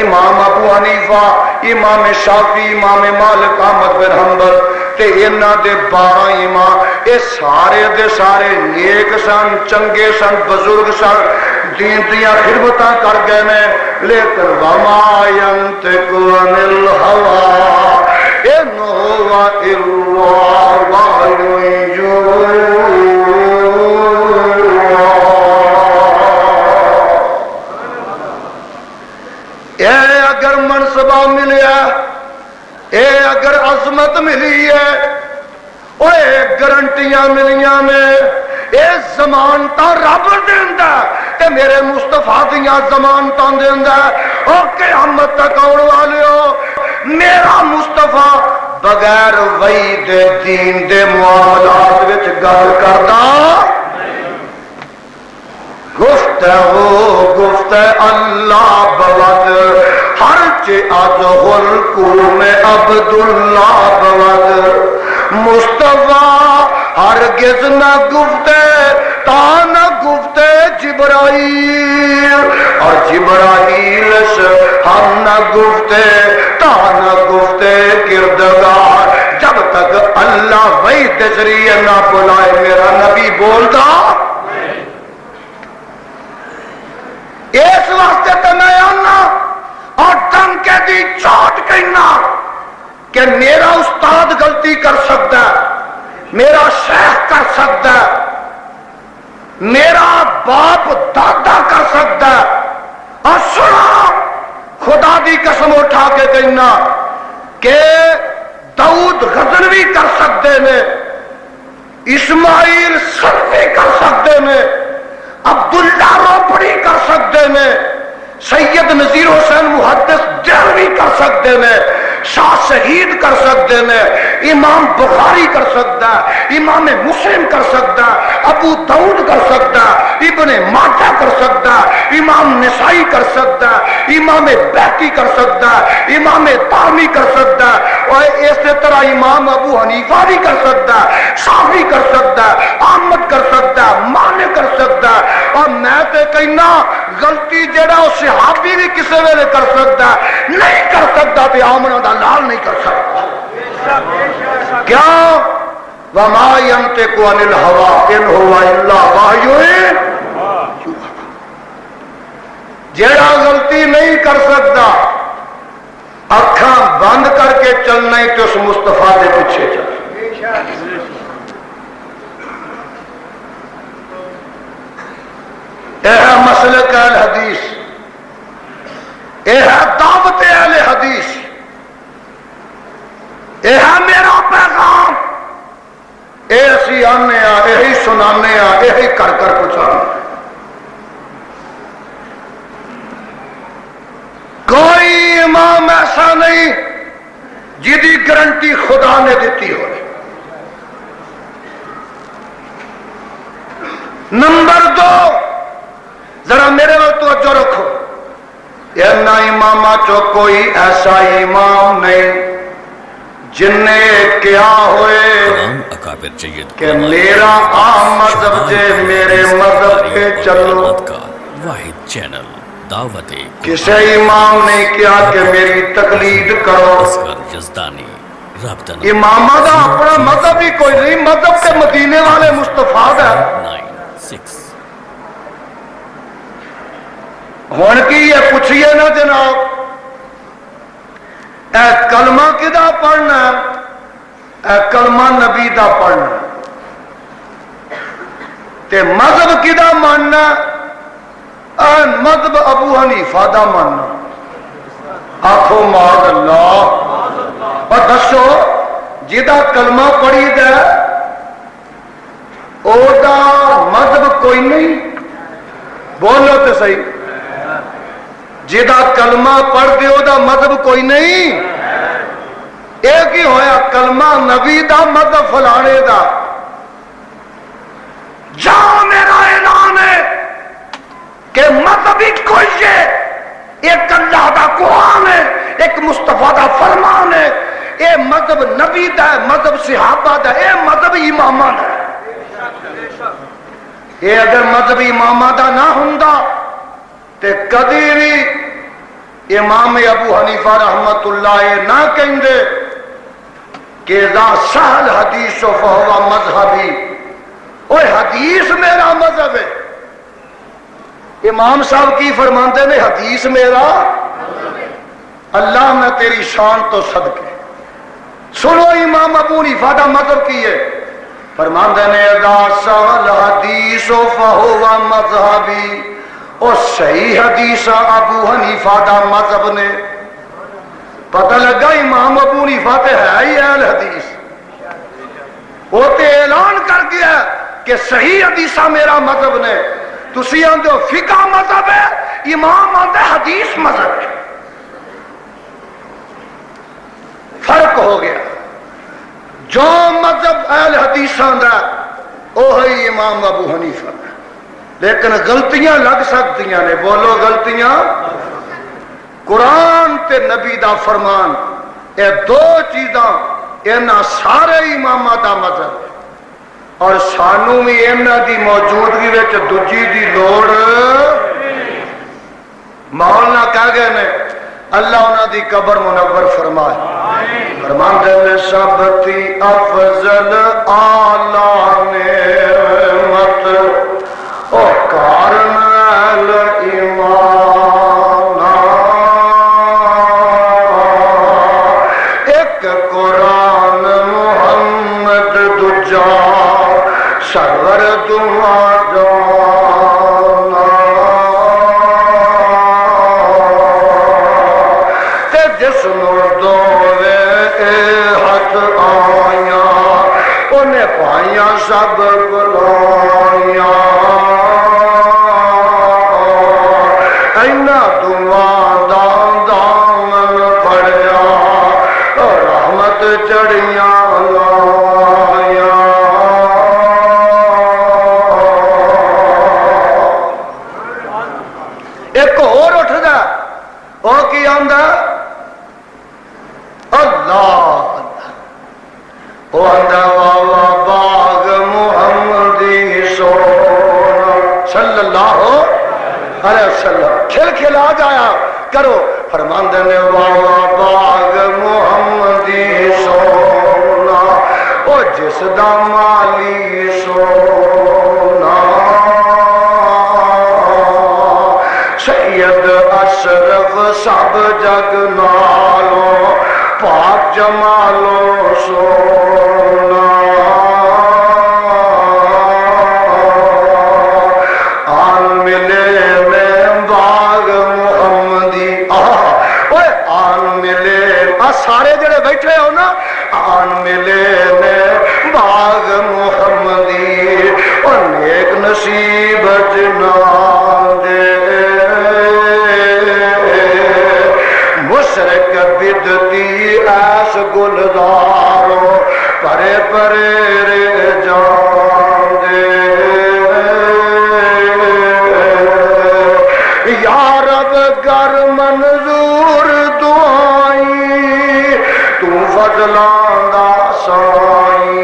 امام ابو حنیفہ، امام شافعی، امام مالک، احمد بن حنبل تے انہاں دے 12 امام، اے سارے دے سارے نیک سن، چنگے سن، بزرگ سن، دین دیاں خدمتاں کر گئے نے، لیکن وما ينطق عن الهوى ان هو الا وحی یوحی۔ اے اگر منصبہ ملیا، اے اگر عظمت ملی ہے، اے گارنٹیاں ملیاں نے، اے ضمانتاں رب دیندا تے میرے مصطفیٰ دیاں ضمانتاں دیندا، او قیامت تک آن والیو میرا مصطفیٰ بغیر وحی دے دین دے معاملات وچ گل کردا گفت اللہ بود ہر از حلقوم عبداللہ بود مصطفیٰ ہرگز نہ گفتے تا نہ گفتے جبرائیل، اور جبرائیل سے ہم نہ گفتے تا نہ گفتے کردگار، جب تک اللہ وحی کے ذریعے نہ بلائے میرا نبی بولتا۔ اس واسطے تو میں آنا اور ٹنکے دی چوٹ کہنا کہ میرا استاد غلطی کر سکتا ہے، میرا شیخ کر سکتا ہے، میرا باپ دادا کر سکتا ہے، اور سنا خدا دی قسم اٹھا کے کہنا کہ داؤد غزنوی کر سکتے نے، اسماعیل سلفی کر سکتے نے، عبداللہ روپڑی کر سکتے نے، سید نذیر حسین محدث دہلوی کر سکتے نے، شاہ شہید کر سکتے نے، امام بخاری کر سکتا ہے، امام مسلم کر سکتا ہے، ابو داؤد کر سکتا ہے، ابن ماجہ کر سکتا ہے، امام نسائی کر سکتا ہے، امام بہقی کر سکتا ہے، امام دارمی کر سکتا ہے، اور اسی طرح امام ابو حنیفہ بھی کر سکتا ہے، شافعی کر سکتا ہے، احمد کر سکتا ہے، مالک کر سکتا ہے، اور میں تے کہنا غلطی جڑا وہ صحابی بھی کسی ویلے کر سکتا ہے، نہیں کر سکتا تے آمنہ دا لال نہیں کر سکتا۔ کیا وما ينطق عن الهوى ان هو الا وحی یوحی، جڑا غلطی نہیں کر سکتا اکھاں بند کر کے چلنا ہی تو اس مصطفیٰ دے پیچھے چل۔ اے ہے مسلک اہل حدیث، اے ہے دعوت اہل حدیث، اے ہے میرا پیغام، اے اسی آنے آ، یہی سنانے آ، یہی کر کر پہنچانے۔ کوئی امام ایسا نہیں جدی گارنٹی خدا نے دیتی ہو۔ نمبر 2، ذرا میرے وقت توجہ رکھو، نہ امامہ چو کوئی ایسا امام نہیں جن نے کیا ہوئے کہ میرا عام مذہب جے میرے مذہب کے چلو۔ واحد چینل دعوت کسی امام نے کیا کہ میری تقلید کرو۔ امامہ دا اپنا مذہب ہی کوئی نہیں، مذہب کے مدینے والے مصطفیٰ ہے۔ 96 ہون کی یہ پوچھئے نا جناب، اے کلمہ کدا پڑھنا، اے کلمہ نبی دا پڑھنا، تے مذہب کدا ماننا، اے مذہب ابو حنیفہ دا ماننا۔ آخو معاذ اللہ، اور دسو جدا کلمہ پڑھی دے او دا مذہب کوئی نہیں، بولو تے صحیح، جدا کلمہ پڑھ دے او دا مذہب کوئی نہیں۔ ایک ہی ہویا کلمہ نبی دا مذہب فلانے دا، جہاں میرا اعلان ہے کہ مذہب ہی کوئی ہے، ایک اللہ دا قرآن ہے، ایک مصطفیٰ دا فرمان ہے، اے مذہب نبی دا ہے، مذہب صحابہ دا، اے مذہب امامہ دا۔ اے اگر مذہب امامہ دا نہ ہوندا تے کدی بھی امام ابو حنیفہ رحمت اللہ نہ کہندے کہ اذا سہل حدیث فہو مذہبی، اوہ حدیث میرا مذہب ہے۔ امام صاحب کی فرماندے نے حدیث میرا، اللہ میں تیری شان تو صدقے۔ سنو امام ابو حنیفہ دا مذہب کی ہے، فرماندے نے اذا سہل حدیث فہو مذہبی، اور صحیح حدیث ابو حنیفہ دا مذہب نے۔ پتہ لگا امام ابو حنیفہ تے ہے ہی اہل حدیث، وہ تے اعلان کر گیا کہ صحیح حدیثہ میرا مذہب نے۔ تسی آندے ہو فقہ مذہب ہے، امام آندے حدیث مذہب ہے، فرق ہو گیا۔ جو مذہب اہل حدیث آندا وہی امام ابو حنیفہ، لیکن غلطیاں لگ سکتی نے، بولو غلطیاں۔ قرآن تے نبی دا فرمان، اے دو چیزاں انہاں سارے امامہ دا مذہب ہے، اور سانو بھی انہاں دی موجودگی وچ دوجی دی لوڑ۔ مولانا کہہ گئے نے اللہ انہاں دی قبر منور فرمائے، فرماندے نے سب تھی افضل اعلی نعمت او کارنل ایمان، ایک قرآن محمد دجا سرور دعا جانا، تے جس نور دوے ہاتھ آیا انہیں پائیاں سب بلائیاں، اینا دعا دا دامن پڑیا رحمت چڑیاں لایا۔ ایک اور اٹھ دا وہ کی آندا اللہ، وہ آندا والا باغ محمدی سونا صلی اللہ علیہ وسلم، کھل کھلا جایا کرو۔ فرماندے نے والا باغ محمدی سونا، او جس دا مالی سونا، سید اشرف سب جگ نالو پاک جمالو سونا، آن ملے میں باغ محمدی، آن ملے سارے جڑے بیٹھے ہو نا، آن ملے میں باغ محمدی، اور نیک نصیب جنان دے مشرق بدتی ایس گلدارو پرے پرے رے جان دے، یا رب گر منظور دعائی تو فضلان دا سائی،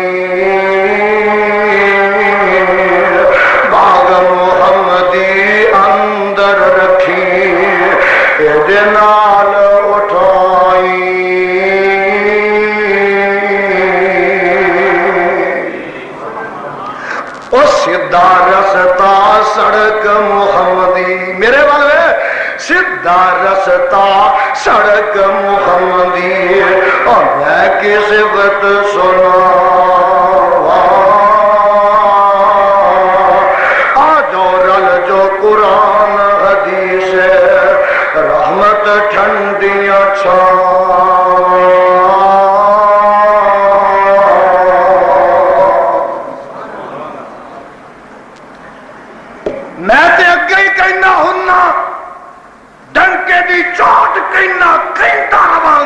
باغ محمدی اندر رکھی اے نال اٹھائی، او سیدھا رستہ سڑک محمدی، میرے والے سیدھا رستہ سڑک محمدی، اور میں کی صفت سناواں، آجو رل جو قرآن حدیث رحمت ٹھنڈیاں چھاواں۔ میں تے اگے ہی کہنا ہننا، ڈنکے دی چوٹ کہنا کہتا رہاں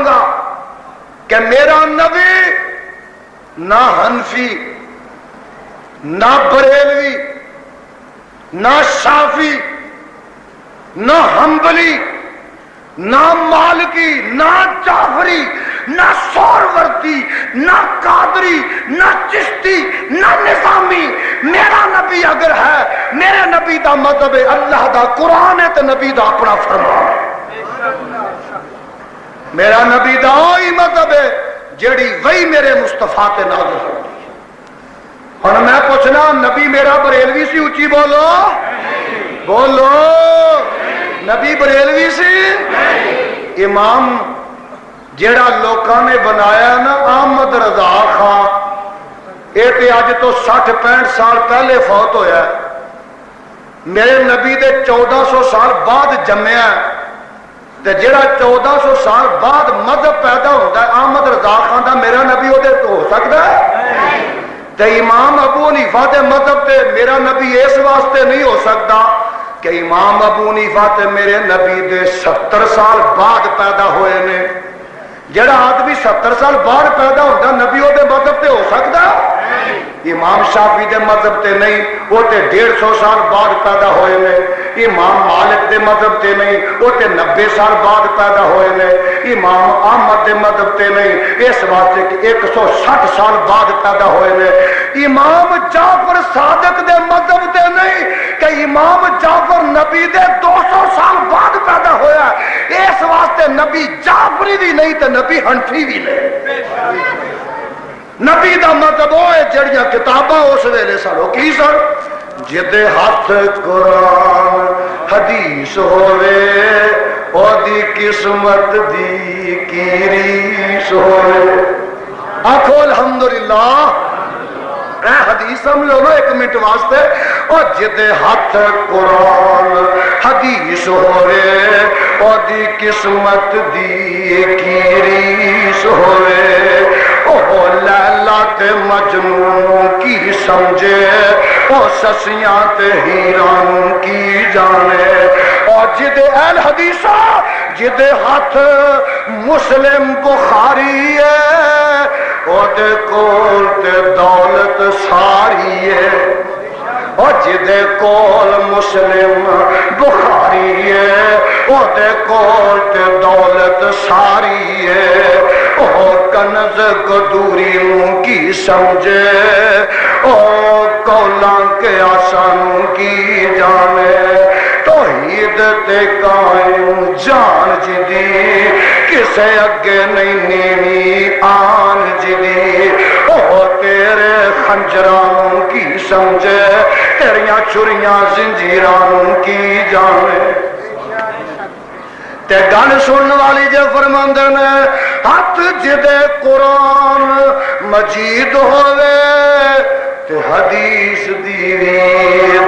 کہ میرا نبی نہ حنفی، نہ بریلوی، نہ شافی، نہ حنبلی، نہ مالکی، نہ جعفری، نہ سہروردی، نہ قادری، نہ چشتی، نہ نظامی، میرا نبی اگر ہے، میرے نبی دا مذہب اللہ دا قرآن ہے تے نبی دا اپنا فرمان ہے۔ میرا نبی دا وہی مذہب ہے جیڑی وہی میرے مصطفیٰ تے نازل ہوتی ہے۔ ہن میں پوچھنا نبی میرا بریلوی سی؟ اچھی بولو بولو، نبی بریلوی سی؟ امام جیڑا لوکاں نے بنایا نا احمد رضا خان، یہ تے اج تو 60-65 سال پہلے فوت ہویا ہے، میرے نبی دے 1400 سال بعد جمعیا تے جڑا 1400 سال بعد مذہب پیدا ہوتا ہے احمد رضا خان دا، میرا نبی وہ ہو سکتا ہے؟ تے امام ابو حنیفہ دے مذہب تے میرا نبی اس واسطے نہیں ہو سکتا کہ امام ابو حنیفہ تے میرے نبی دے 70 سال بعد پیدا ہوئے نے، جڑا آدمی 70 سال بعد پیدا ہوتا نبی وہ مذہب تے ہو سکتا؟ امام شافعی دے مذہب تے نہیں، وہ تے 150 سال بعد پیدا ہوئے نے، امام مالک دے مذہب تے نہیں، وہ تے 90 سال بعد پیدا ہوئے نے، امام احمد دے مذہب تے نہیں اس واسطے کہ 160 سال بعد پیدا ہوئے نے، امام جعفر صادق دے مذہب تے نہیں کہ امام جعفر نبی دے 200 سال بعد پیدا ہویا ہے، اس واسطے نبی جعفری بھی نہیں تے نبی حنفی بھی نہیں۔ نبی دا مطلب وہ ہے جڑیاں کتاباں اس ویلے سنو کی سن، جدے ہاتھ قرآن حدیث ہوئے او دی قسمت دی کی ریس ہوئے۔ آکھو الحمدللہ، اے حدیث سمجھو نا ایک منٹ واسطے، اور جدے ہاتھ قرآن حدیث ہوئے او دی قسمت دی کی ریس ہوئے، او لیلا تے مجنون کی سمجھے، او سسیاں تے ہیران کی جانے، اور جدے اہل حدیثہ جدے ہاتھ مسلم بخاری ہے او دے کول تے دولت ساری ہے، اور جدے کول مسلم بخاری ہے او دے کول تے دولت ساری ہے، او کنز قدوری کی سمجھے، او کولاں کے آسان کی جانے، توحید تے قائم جان جدی کسے اگے نہیں نیوی آن جدی، او تیرے خنجران کی سمجھے، تیریاں چھریاں زنجیران کی جانے۔ تے گل سنن والی جے فرماندے نے ہاتھ جدے قرآن مجید ہوئے تے حدیث دی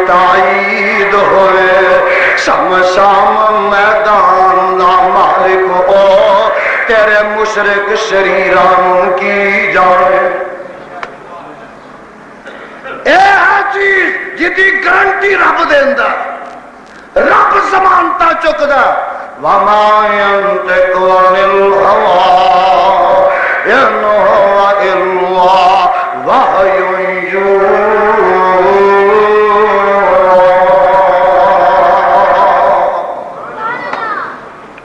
تائید ہوئے، سم میدان دا مالک او تیرے مشرک شریران کی جانے۔ اے ہے چیز جدی گارنٹی رب دیندا، رب ضمانتا چکدا، وَمَا يَنْطِقُ عَنِ الْهَوَىٰ إِنْ هُوَ إِلَّا وَحْيٌ يُوحَىٰ۔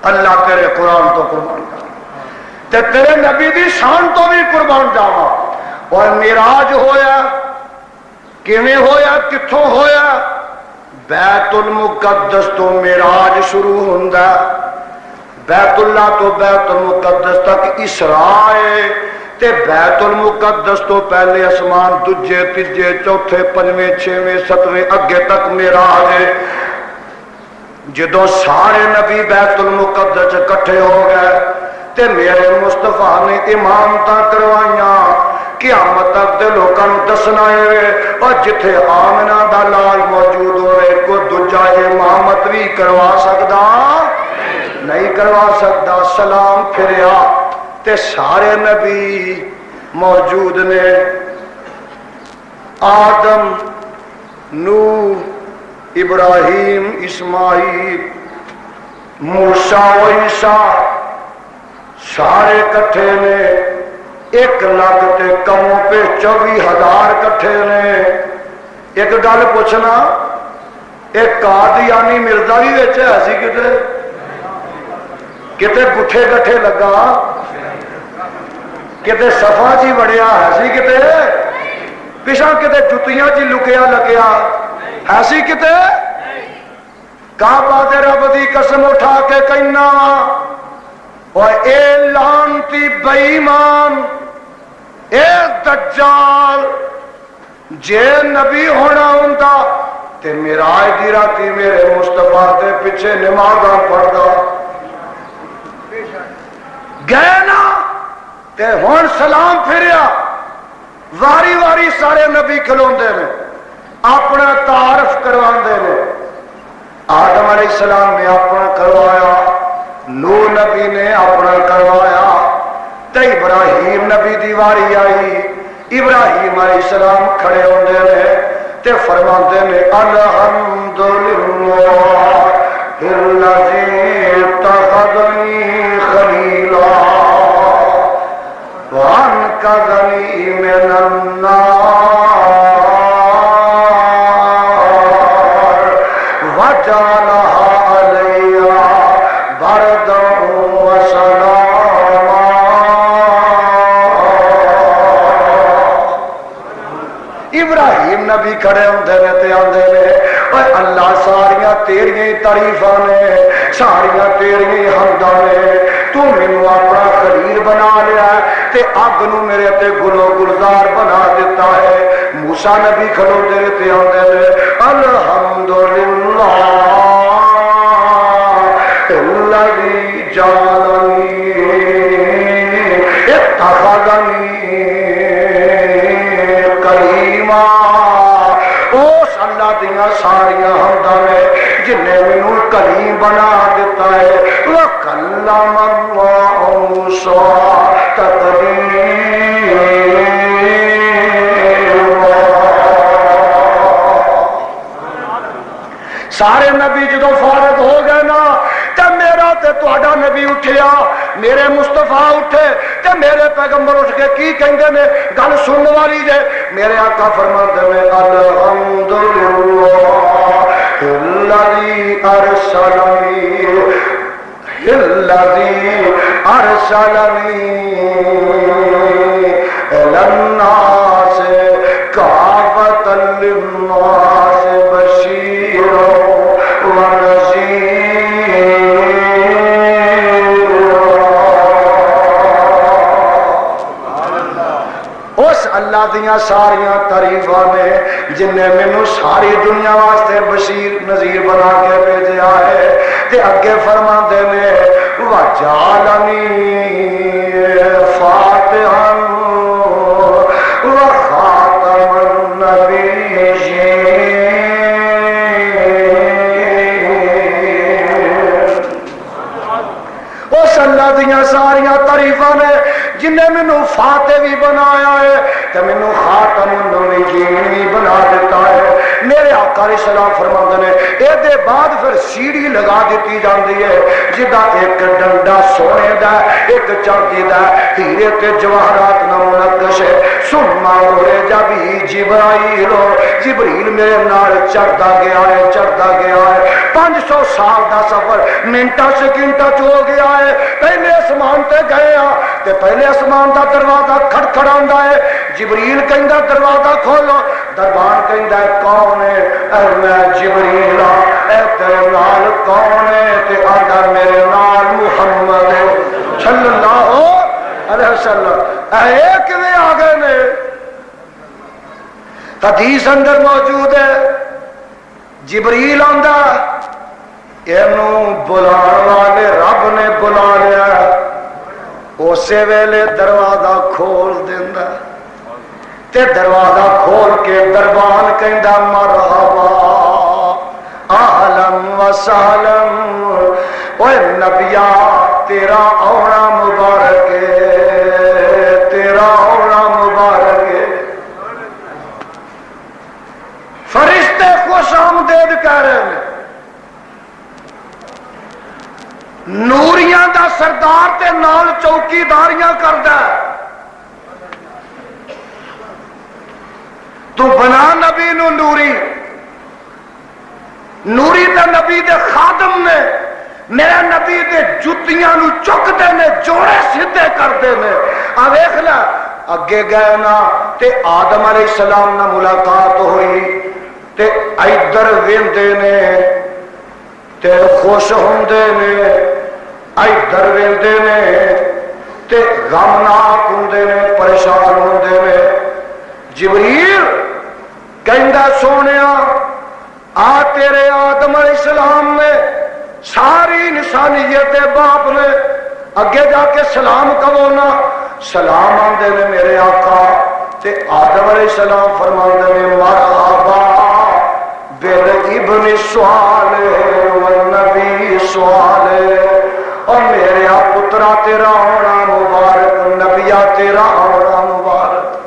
اللہ تیرے قرآن تو قربان جاواں تے تیرے نبی دی شان تو بھی قربان جاواں۔ اور معراج ہویا کیویں ہویا، کتھوں ہویا؟ بیت المقدس تو معراج شروع ہوندا، بیت اللہ تو بیت المقدس تک اسراء ہے، تے بیت المقدس تو پہلے اسمان دجے تیجے چوتھے پنجویں چھویں ستویں اگے تک معراج ہے۔ جدوں سارے نبی بیت المقدس اکٹھے ہو گئے تے میرے مصطفیٰ نے امامتاں کروائیاں، قیامت تک دے لوکاں نوں دسنا ہے، اور جتھے آمنہ دا لال موجود ہوئے کو دوجا امامت بھی کروا سکدا نہیں کروا سکدا۔ سلام پھریا تے سارے نبی موجود نے، آدم، نوح، ابراہیم، اسماعیل، موسیٰ و عیسیٰ سارے کٹھے نے، 1,00,000 تے کم پہ 24,000 کٹھے نے۔ ایک گل پوچھنا، ایک قادیانی مرزا بھی وچ ہے سی کتے کتے پٹھے کٹھے لگا، کتے صفا جی بڑیا ہے سی کتے پچھا کتے جتیاں جی لکیا لگیا ہے سی کتے۔ کعبہ دے رب دی قسم اٹھا کے کہنا اور اے لعنتی بے ایمان، اے دجال، جے نبی ہونا ہوندا تے معراج دی راتی میرے مصطفیٰ دے پیچھے نمازاں پڑھدا گئے نا تے ہن سلام پھریا، واری واری سارے نبی کھلوندے نے، اپنا تعارف کرواندے نے۔ آدم علیہ السلام نے اپنا کروایا، نوح نبی نے اپنا کروایا، تے ابراہیم نبی دی واری آئی، ابراہیم علیہ السلام کھڑے ہوندے نے تے فرماندے نے الحمدللہ الذی اتخذنی خلیلا وانقذنی من النار وجعلها علی بردا وسلاما۔ ابراہیم نبی کھڑے ہوندے نے تے آندے نے اے اللہ ساریاں تیریاں ہی تعریفاں نے، ساریاں تیریاں ہی حمداں نے، تو مینوں اپنا خلیل بنا لیا تے اگ نو میرے تے گلو گلزار بنا دیتا ہے۔ موسیٰ نبی کھڑوندے نے تے آندے نے الحمدللہ الذی جعلنی اتخذنی کریما۔ اس اللہ دیاں ساریاں حمداں نے جن نے مینوں کلیم بنا دیتا ہے۔ وَكَلَّمَ اللَّهُ مُوسَىٰ تَكْلِيمًا۔ سارے نبی جدو فارغ ہو گئے نا تے میرا تے تہاڈا نبی اٹھیا، میرے مصطفیٰ اٹھے تے میرے پیغمبر اٹھ کے کی کہندے نے، گل سنن والی جے۔ میرے آقا فرماتے ہیں الحمدللہ الذی ارسلنی الی الناس کافۃ للناس بشیرا اس اللہ دیاں ساریاں تعریفاں نے جن نے مینوں ساری دنیا واسطے بشیر نذیر بنا کے بھیجا ہے۔ تے اگے فرماندے نے وجعلنی فاتحا وخاتم النبیین۔ اس اللہ دیاں ساریاں تعریفاں نے جن نے مینوں فاتح بھی بنایا ہے تے مینوں خاتم النبیین بھی بنا دیتا ہے۔ میرے آقا علیہ السلام فرماندے نے اے دے بعد پھر سیڑھی لگا دیتی جاندی ہے جدا ایک ڈنڈا سونے دا، ایک چاندی دا، ہیرے تے جواہرات نال منقش ہے۔ سما ہوئے جب جبریل میرے نال چڑھتا گیا ہے، چڑھتا گیا ہے۔ 500 سال دا سفر منٹا سیکنڈا چ ہو گیا ہے۔ پہلے آسمان تے گئے ہاں تے پہلے آسمان دا دروازہ کھڑکھڑاندا ہے، جبریل کہندا دروازہ کھولو، دربان کہندا کون ہے؟ اے میں جبریل ہاں۔ اے تیرے نال کون ہے؟ تے آندا میرے نال محمد صلی اللہ علیہ وسلم۔ اے کیویں آ گئے نے؟ حدیث اندر موجود ہے، جبریل آندا اینوں بلان والے رب نے بلا لیا، اسی ویلے دروازہ کھول دیندا تے دروازہ کھول کے دربان کہندا مرحبا اہلا وسہلا، اوے نبیا تیرا آنا مبارک ہے، تیرا آنا مبارک ہے۔ فرشتے خوش آمدید کہہ رہے ہیں۔ نوریاں دا سردار تے نال چوکیداریاں کردا ہے، تو بنا نبی نو نوری، نوری تے نبی دے خادم نے، میرے نبی دے جتیاں نو چکدے نے، جوڑے سیدھے کردے نے۔ آ ویکھ لے اگے گئے نا تے آدم علیہ السلام نال ملاقات ہوئی تے ادھر ویندے نے تے خوش ہوندے نے، ادھر ویندے نے تے غمناک ہوندے نے، پریشان ہوندے نے۔ جبریل کہندا سونیا آ تیرے آدم علیہ السلام نے ساری انسانیت دے باپ نے اگے جا کے سلام کہو نا، سلام آندے نے میرے آقا، تے آدم علیہ السلام فرماندے نے مرحبا بالابن صالح والنبی صالح، اور میرے پترا تیرا ہونا مبارک، نبیا تیرا ہونا مبارک۔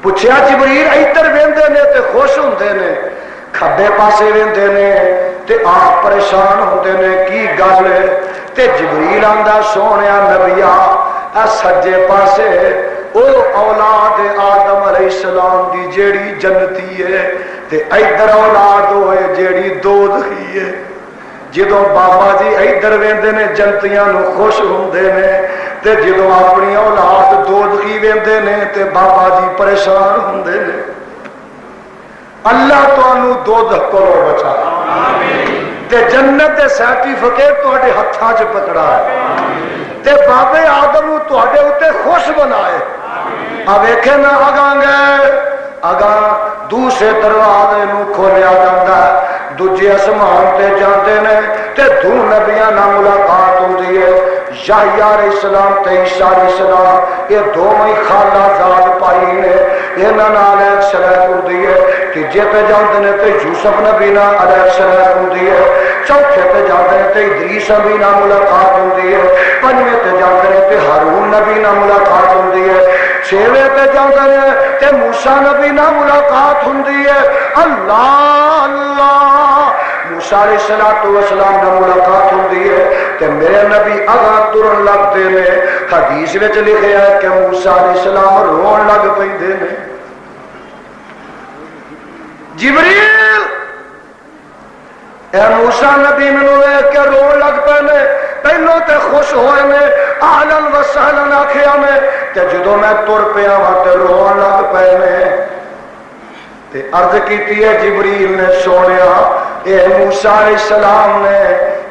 پوچھیا جبریل ادھر ویندے نے تے خوش ہوندے نے، کھبے پاسے ویندے نے تے آپ پریشان ہوندے نے، کی گل ہے؟ تے جبریل آندا سونیا نبیا اے سجے پاسے او اولاد آدم علیہ السلام دی جیڑی جنتی ہے، تے ادھر اولاد ہوئے جیڑی دوزخی ہے۔ جدوں بابا جی ادھر ویندے نے جنتیاں نو خوش ہوندے نے، تے جدوں اپنی اولاد دوزخی ویندے نے تے بابا جی پریشان ہوندے نے۔ اللہ تانوں دوزخ کو بچا تے جنت دے سرٹیفکیٹ تواڈے ہتھاں 'چ پکڑا ہے، تے بابے آدم نو تواڈے اوتے خوش بنائے۔ آ ویکھے نا اگاں گئے، اگاں دوسرے دروازے نو کھولیا جاندا ہے، دوجے آسمان تے جاندے نے تے دو نبیاں نال ملاقات ہوندی ہے، یحییٰ علیہ السلام تے عیسیٰ علیہ السلام، یہ دوویں خالہ زاد پائی نے، انہاں نال ایک شرح ہوندی ہے، تیجے تے جاندے نے تے یوسف نبی نال علیہ شرح ہوندی ہے، چوتھے تے جاندے نے تے ادریس نبی نال ملاقات ہوندی ہے، پنجویں تے جاندے نے تے ہارون نبی نال ملاقات ہوندی ہے، چھویں تے جاندے نے تے موسیٰ نبی نال ملاقات ہوندی ہے۔ اللہ اللہ، موسیٰ علیہ السلام نال ملاقات ہوندی ہے تے میرے نبی اگاں ترن لگدے نے۔ حدیث وچ لکھیا ہے کہ موسیٰ علیہ السلام رون لگ پیندے نے۔ جبریل اے موسیٰ نبی مینوں ویکھ کے رون لگ پے نے، پہلو تے خوش ہوئے نے، اہلاً و سہلاً آکھیا نے، تے جدوں میں تر پیا وا تے رون لگ پے نے۔ تے عرض کیتی ہے جبریل نے سونیا اے موسیٰ علیہ السلام نے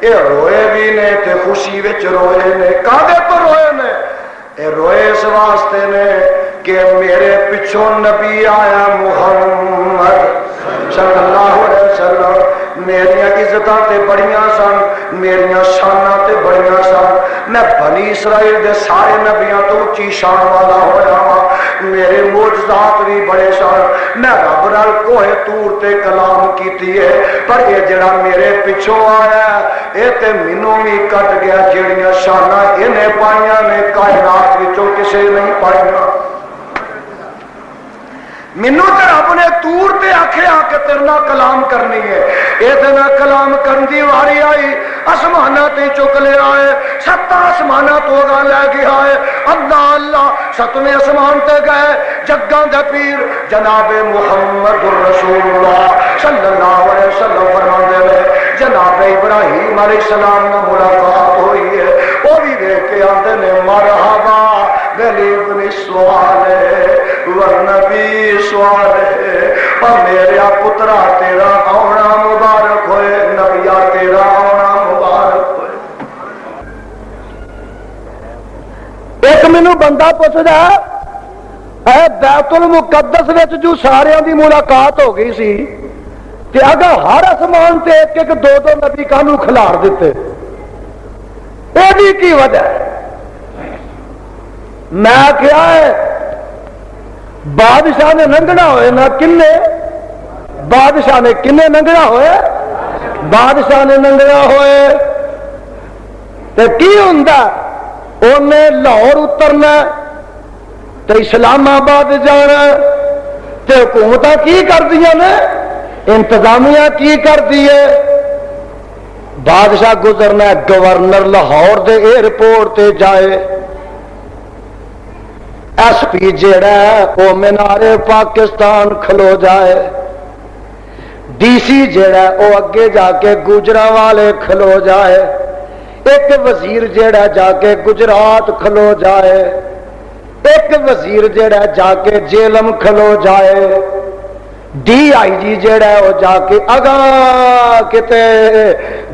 اے روئے بھی نے تے خوشی وچ روئے نے۔ کادے تو روئے نے؟ اے روئے اس واسطے نے کہ میرے پچھوں نبی آیا محمد صلی اللہ علیہ وسلم، میریاں عزتاں تے بڑیاں سن، میریاں شاناں تے بڑیاں سن، میں بنی اسرائیل دے سارے نبیاں تو اونچی شان والا ہویا ہاں، میرے معجزات بھی بڑے سن، میں رب نال کوہ طور تے کلام کیتی ہے، پر یہ جڑا میرے پیچھوں آیا اے تے مینوں بھی کٹ گیا، جڑیاں شاناں انہیں پائیاں نے کائنات وچوں کسے نہیں پائیاں۔ مینوں تے رب نے طور تے آکھیا کہ تیرے نال کلام کرنی ہے، اے تے نال کلام کرن دی واری آئی، آسماناں تے چک لے آئے، 7 آسماناں تو گا لے گیا ہے۔ اللہ اللہ، 7ویں آسمان تے گئے، جگاں دے پیر جناب محمد رسول اللہ صلی اللہ علیہ وسلم فرماندے نے جناب ابراہیم علیہ السلام نال ملاقات ہوئی ہے، وہ بھی دیکھ کے آندے نے مرحبا بالابن صالح والنبی صالح، اور میرا پترا تیرا آنا مبارک ہوئے، نبیا تیرا آنا مبارک ہوئے۔ ایک مینوں بندہ پوچھدا اے بیت المقدس وچ جو ساریاں دی ملاقات ہو گئی سی تے اگر ہر آسمان تے ایک ایک دو دو نبی کانوں کھلار دیتے، کی وجہ ہے؟ میں کیا ہے بادشاہ نے لنگنا ہوئے نہ کنے، بادشاہ نے کنے لنگنا ہوئے، بادشاہ نے لنگنا ہوئے تے کی ہوندا؟ انہیں لاہور اترنا تے اسلام آباد جانا، تے حکومتاں کی کر دیا نے، انتظامیہ کی کر دیے؟ بادشاہ گزرنا ہے، گورنر لاہور دے ایئرپورٹ تے جائے، ایس پی جیڑا ہے وہ مینار پاکستان کھلو جائے، ڈی سی جیڑا ہے وہ اگے جا کے گوجرانوالے کھلو جائے، ایک وزیر جیڑا جا کے گجرات کھلو جائے، ایک وزیر جیڑا جا کے جیلم کھلو جائے، ڈی آئی جی جیڑا ہے وہ جا کے اگاں کتے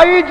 IG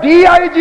DIG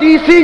DC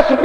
SP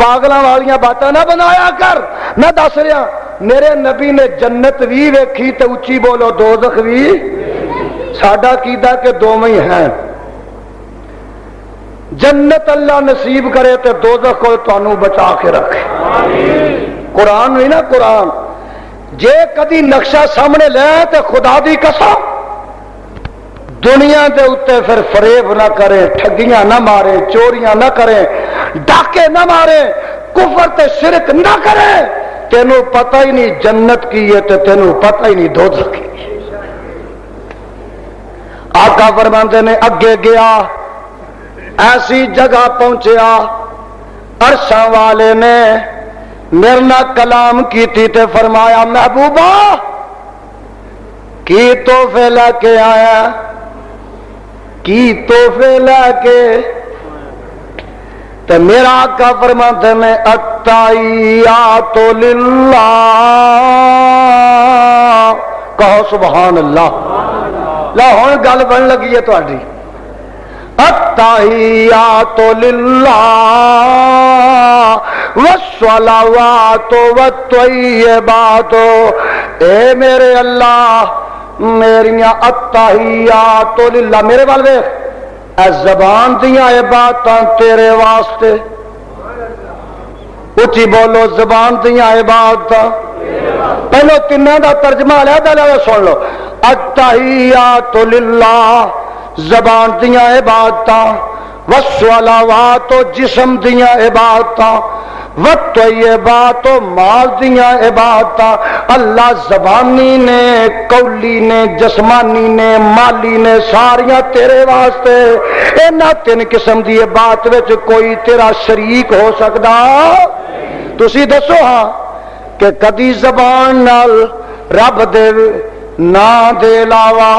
پاگلاں والیاں باتاں نہ بنایا کر. میں دس رہا میرے نبی نے جنت بھی ویکھی تے اچھی بولو دوزخ بھی. ساڈا عقیدہ کہ دوویں ہی ہیں. جنت اللہ نصیب کرے تے دوزخ کو تانوں بچا کے رکھے. قرآن نہیں نا قرآن جے کدی نقشہ سامنے لے تے خدا دی قسم دنیا دے اتے پھر فریب نہ کریں, ٹھگیاں نہ ماریں, چوریاں نہ کریں, ڈاکے نہ ماریں, کفر تے شرک نہ کریں. تینوں پتہ ہی نہیں جنت کی ہے تے تینوں پتہ ہی نہیں دوزخ کی. آقا فرماندے نے اگے گیا ایسی جگہ پہنچیا عرشاں والے نے میرے نال کلام کیتی تے فرمایا محبوبہ کی تحفے لے کے آیا, کی تحفے لے کے. تے میرا آقا فرماتے ہیں التحیات للہ. کہو سبحان اللہ. لا ہن گل بن لگی ہے تہاڈی. التحیات للہ والصلوات والطیبات. اے میرے اللہ میریاں التحیات للہ. میرے وال ویکھ اے زبان دیاں عبادتاں تیرے واسطے. اچھی بولو زبان دیاں عبادتاں. پہلو تینوں دا ترجمہ علیحدہ سن لو. التحیات للہ زبان دیاں عبادتاں, والصلوات جسم دیاں عبادتاں, والطیبات مال دیاں عبادتاں. اللہ زبانی نے, قولی نے, جسمانی نے, مالی نے ساریاں تیرے واسطے. انہاں تین قسم دی عبادت وچ کوئی تیرا شریک ہو سکدا؟ تسی دسو ہاں کہ کدی زبان نال رب دے نا دے علاوہ,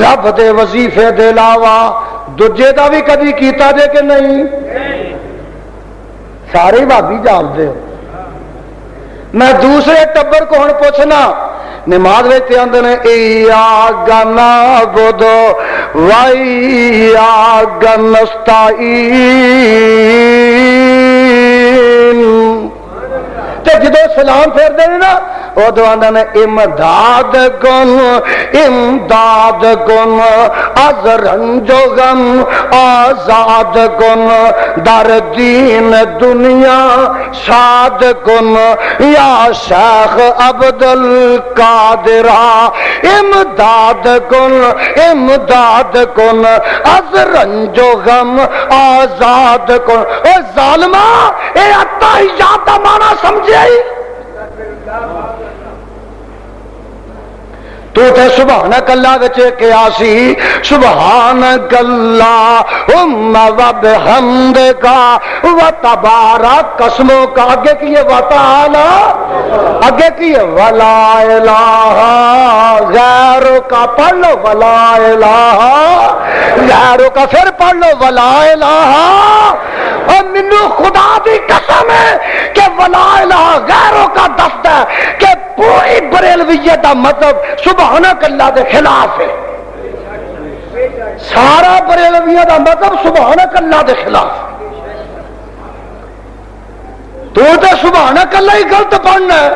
رب دے وظیفے دے علاوہ دوجے دا بھی کدی کیتا جے کہ نہیں؟ سارے بھابی جانتے ہو. میں دوسرے ٹبر کو ہن پوچھنا نماز وچ آندے نے ایاک نعبد و ایاک نستعین. تے جدو سلام پھیر دے نا ادو آدھے نے امداد کن, امداد کن, از رنج و غم آزاد کن, در دین دنیا شاد کن, یا شیخ عبد القادر امداد کن, امداد کن, از رنج و غم آزاد کن. اے ظالمہ اے اتحیات دا معنی سمجھے؟ تو تے سبحانک اللہ وچ کیا سی سبحانک اللہم و بحمدک و تبارک اسمک. آگے کیے و تعالی, آگے کیے ولا الہ غیرک. پڑھ لو ولا الہ غیرک, پھر پڑھ لو ولا الہ. اور منو خدا دی قسم ہے کہ ولا الہ غیرک کا دست ہے کہ پوری بریلویت دا مطلب سبحانک اللہ دے خلاف ہے. سارا بریلویت دا مطلب سبحانک اللہ دے خلاف. تو تے سبحانک اللہ ہی غلط پڑھنا ہے.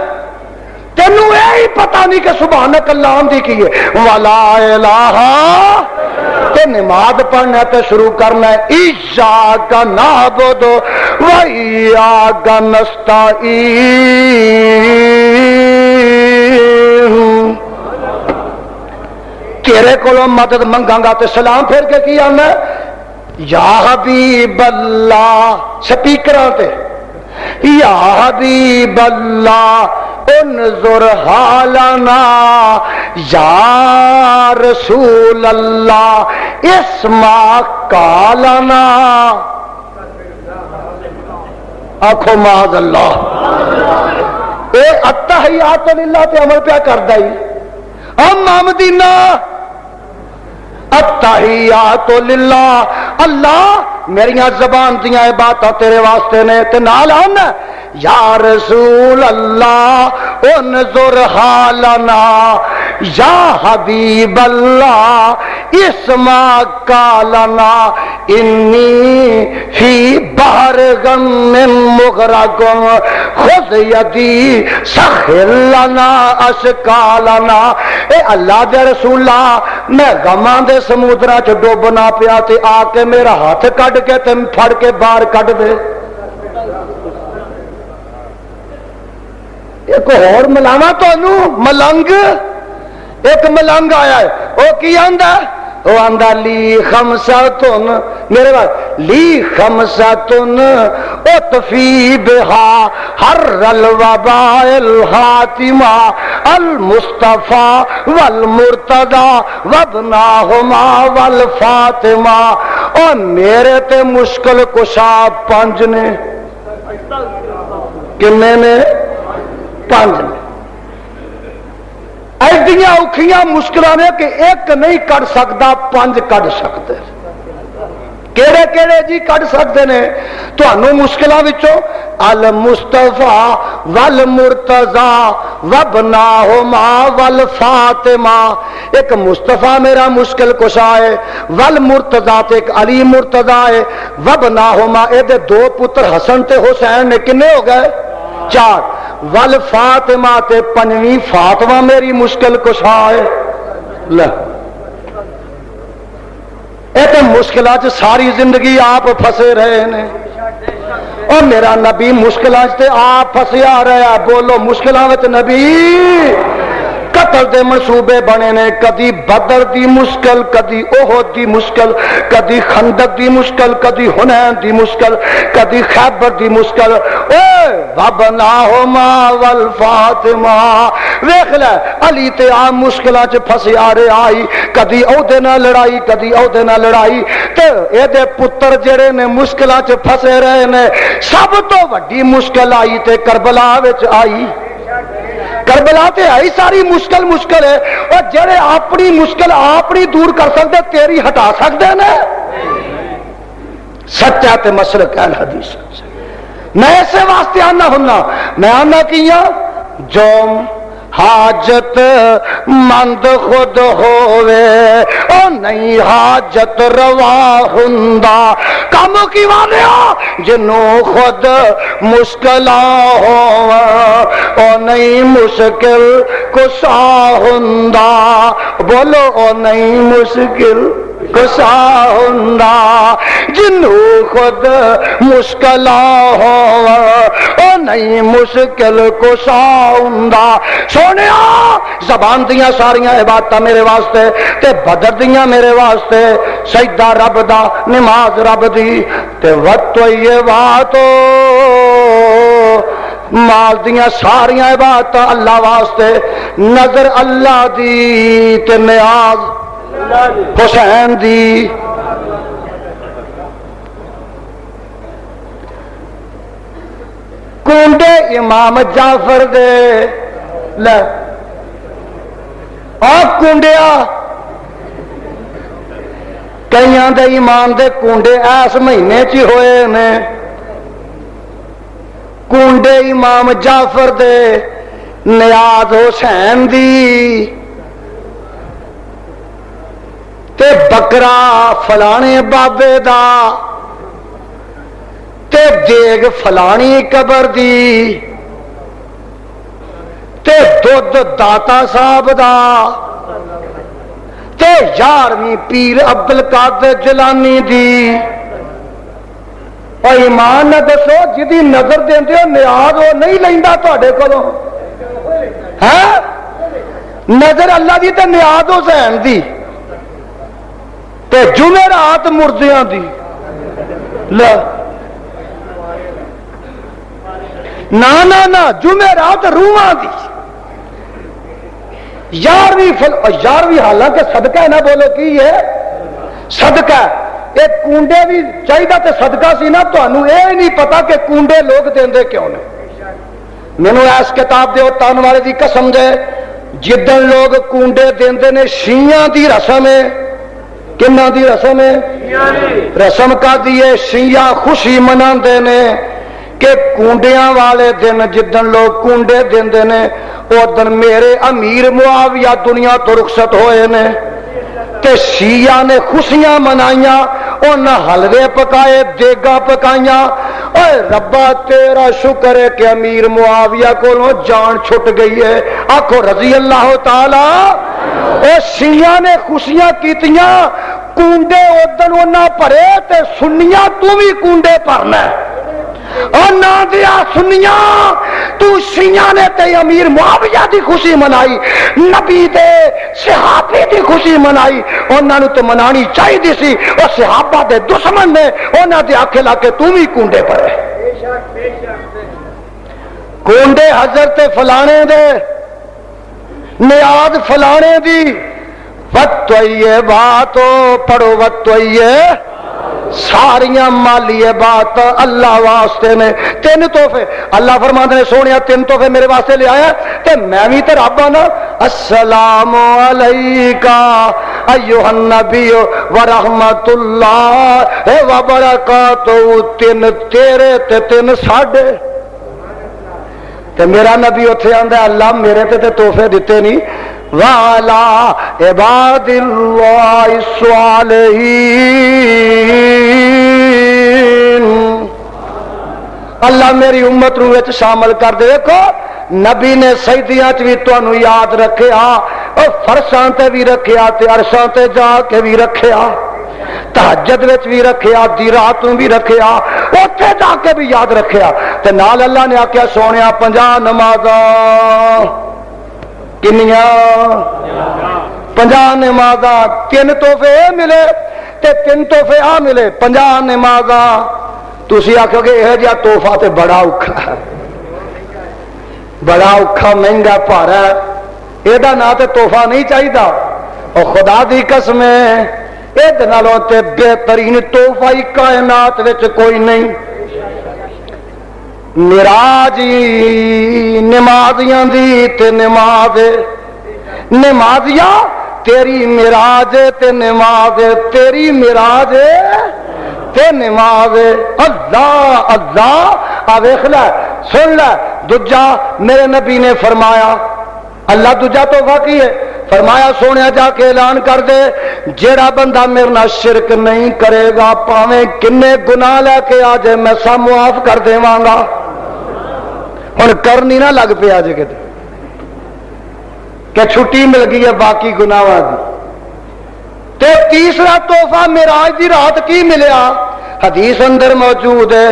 تینوں یہ پتہ نہیں کہ سبحانک اللہ آمدی کی ہے ولا الہ. تے نماز پڑھنا تے شروع کرنا ہے ایاک نعبد و ایاک نستعین. تیرے کولوں مدد منگاں گا تے سلام پھیر کے کی آنا ہے یا حبیب اللہ. سپیکراں تے یا حبیب اللہ انظر حالنا, یا رسول اللہ اسمع قالنا. آنکھوں معاذ اللہ. اے التحیات للہ تے عمل پیا کردا ہی. اما مدینہ التحیات للہ. اللہ میریاں زبان دیاں باتاں تیرے واسطے نے تے نال آنا یا رسول اللہ انظر حالنا, یا حبیب اللہ اسمع قالنا. انی فی بحر غم مغرق خذ یدی سخر لنا اشکالنا. اے اللہ دے رسول میں غماں دے سمندراں چ ڈوبنا پیا تے آ کے میرا ہاتھ کڈ کے تے پھڑ کے باہر کڈ دے. ایک اور ملاوا تانوں ملنگ، ایک ملنگ آیا ہے وہ کی آندا، وہ آندا لی خمساتن میرے بات لی خمساتن اطفی بہا حر الوباء الحاتمہ المصطفیٰ والمرتضی وابناہما والفاطمہ. اور میرے تے مشکل کشا پنج نے، کنے نے؟ پنج نے. ایڈیاں اوکھیاں مشکلاں نے کہ ایک نہیں کر سکتا، پنج کڈ سکتے. کیڑے کیڑے جی کڈ سکتے نے تانوں مشکلاں وچوں؟ المصطفیٰ والمرتضی وابناہما والفاطمہ. ایک مصطفیٰ میرا مشکل کشا ہے، والمرتضی تے ایک علی مرتضی ہے، وابناہما اے دے دو پتر حسن تے حسین نے. کنے ہو گئے؟ چار. والفاطمہ تے پنجویں فاطمہ میری مشکل کشا ہے. لے اے تے مشکلات ساری زندگی آپ پھسے رہے ہیں. اور میرا نبی مشکلات تے آپ پھسیا رہا. بولو مشکلات وچ نبی قتل دے منصوبے بنے نے. کدی بدر دی مشکل، کدی احد دی مشکل، کدی خندق دی مشکل، کدی حنین دی مشکل، کدی خیبر دی مشکل. اے وابناہما والفاطمہ. ویکھ لے علی تے آ مشکلاں چ پھسیا رہا آئی. کدی اودے نال لڑائی، کدی اودے نال لڑائی. تے اے دے پتر جڑے نے مشکلاں چ پھسے رہے نے. سب تو وڈی مشکل آئی تے کربلا وچ آئی. کربلا تے آئی ساری مشکل مشکل ہے. اور جڑے اپنی مشکل آپ نہیں دور کر سکتے تیری ہٹا سکتے ہیں. سچا تے مسلک اہل حدیث. میں اسے واسطے آنا ہونا، میں آنا کیا جو حاجت مند خود ہووے او نہیں حاجت روا ہندا. کم کی والیا جنوں خود مشکلاں ہو او نہیں مشکل کشا ہندا. بولو او نہیں مشکل کشا ہندا. جنوں خود مشکلاں ہو او نہیں مشکل کشا ہندا. سونیا زبان دیاں ساریاں عبادتاں میرے واسطے تے بدر دیاں میرے واسطے، سجدہ رب دا، نماز رب دی تے وطیباتو مال دیاں ساریاں عبادتاں اللہ واسطے، نظر اللہ دی تے نیاز حسین دی. کنڈے امام جعفر دے لے آپ کنڈیا کئیاں دے ایمان دے کنڈے اس مہینے چ ہوئے نے. کنڈے امام جعفر دے، نیاز حسین دی تے بکرا فلانے بابے دا تے دیگ فلانی قبر دی تے دودھ داتا صاحب دا تے 11ویں پیر عبدالقادر جیلانی دی. اور ایمان نہ دسو جدی نظر دیندے ہو نیاز وہ نہیں لیندا تواڈے کولوں ہے. نظر اللہ دی تے نیاز حسین دی تے جمعرات مردیاں دی. لا نا جمعرات روحاں دی. 11ویں حالانکہ صدقہ ہے نا. بولو کی ہے صدقہ. ایک کنڈے بھی چاہیے تے صدقہ سی نا. تانوں اے نہیں پتا کہ کنڈے لوگ دیندے کیوں نے. مینوں اس کتاب دے تان والے دی قسم دے جدن لوگ کنڈے دیندے نے شیعہ دی رسم ہے. کنہ دی رسم ہے؟ رسم کا دیے شیعہ خوشی مناندے نے کہ کنڈیاں والے دن جدن لوگ کنڈے دیندے نے او دن میرے امیر معاویہ دنیا تو رخصت ہوئے نے تے شیعہ نے خوشیاں منائیاں. انہاں حلوے پکائے دیگا پکائیاں اے ربا تیرا شکر ہے کہ امیر معاویہ کو جان چھٹ گئی ہے آکھو رضی اللہ تعالی اے شیعہ نے خوشیاں کیتیاں کونڈے ادن انہاں پڑے تے سنیاں تو بھی کونڈے پڑنا ہے اور نہ دیا سنیاں تو شیعہ نے تے امیر معاویہ دی خوشی منائی نبی دے صحابی دی خوشی منائی انہاں نو تے منانی چاہی دی سی اور صحابہ دے دشمن نے انہاں دے آکھے لا کے تو بھی کونڈے پڑے کونڈے حضرت فلانے دے نیاز فلانے دی وقت یہ بات پڑھو وقت یہ ساریاں مالی بات اللہ واسطے نے تین تحفے اللہ فرماتے نے سونیا تین تحفے میرے واسطے لے آیا تے میں بھی تے رب نا السلام علیکہ ایھا النبی ورحمت اللہ وبرکاتہ تین تیرے تے تین ساڈے تے میرا نبی اتھے آندا اللہ میرے تے تحفے دیتے نہیں وَعَلَىٰ عِبَادِ اللَّهِ الصَّالِحِينَ اللہ میری امت نو وچ شامل کر دے دیکھو نبی نے سجدیاں چ بھی تانوں یاد رکھیا اور فرشاں تے بھی رکھیا تے عرشاں تے جا کے بھی رکھیا تہجد وچ بھی رکھیا دی رات نو بھی رکھیا اوتھے جا کے بھی یاد رکھیا تے نال اللہ نے آکھیا سونیا 50 نمازاں کنیاں 50 نمازاں تین تحفے ملے تے تین تحفے آ ملے 50 نمازاں تسی آکھو گے یہ جہا تحفہ تے بڑا اوکھا ہے بڑا اوکھا مہنگا بھارا ہے یہ نام تے تحفہ نہیں چاہیے اور خدا دی قسم یہ نالوں تے بہترین تحفہ ہی کائنات وچ کوئی نہیں معراجی نمازیاں دی تے نماز نمازیاں تیری معراج تے نماز تیری معراج تے نماز اللہ اللہ آ ویکھ لے سن لے دجا میرے نبی نے فرمایا اللہ دجا تحفہ کی ہے فرمایا سونے جا کے اعلان کر دے جیڑا بندہ میرے نال شرک نہیں کرے گا پاویں کنے گناہ لے کے آ جائے میں سب معاف کر دیواں گا ہن کرنی نہ لگ پیا جے کہ چھٹی مل گئی ہے باقی گناہاں دی تے تیسرا تحفہ معراج دی رات کی ملیا حدیث اندر موجود ہے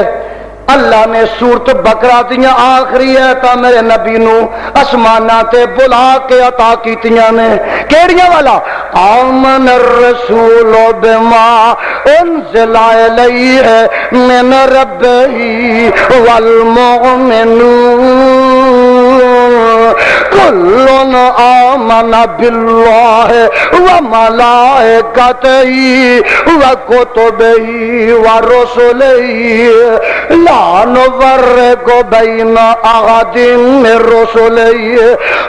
اللہ نے سورت بقرہ دیاں آخری آیتاں میرے نبی نو آسماناں تے بلا کے عطا کیتیاں نے کیڑیاں والا آمن الرسول بما انزل الیہ من ربہ والمؤمنون کل آمن باللہ وملائکتہ وکتبہ ورسلہ لا نفرق بین احد من رسلہ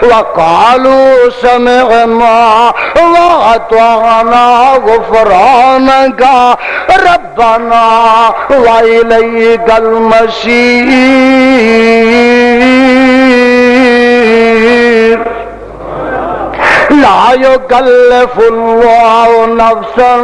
وقالوا سمعنا واطعنا غفرانک ربنا والیک المصیر لا يكلف الله نفسا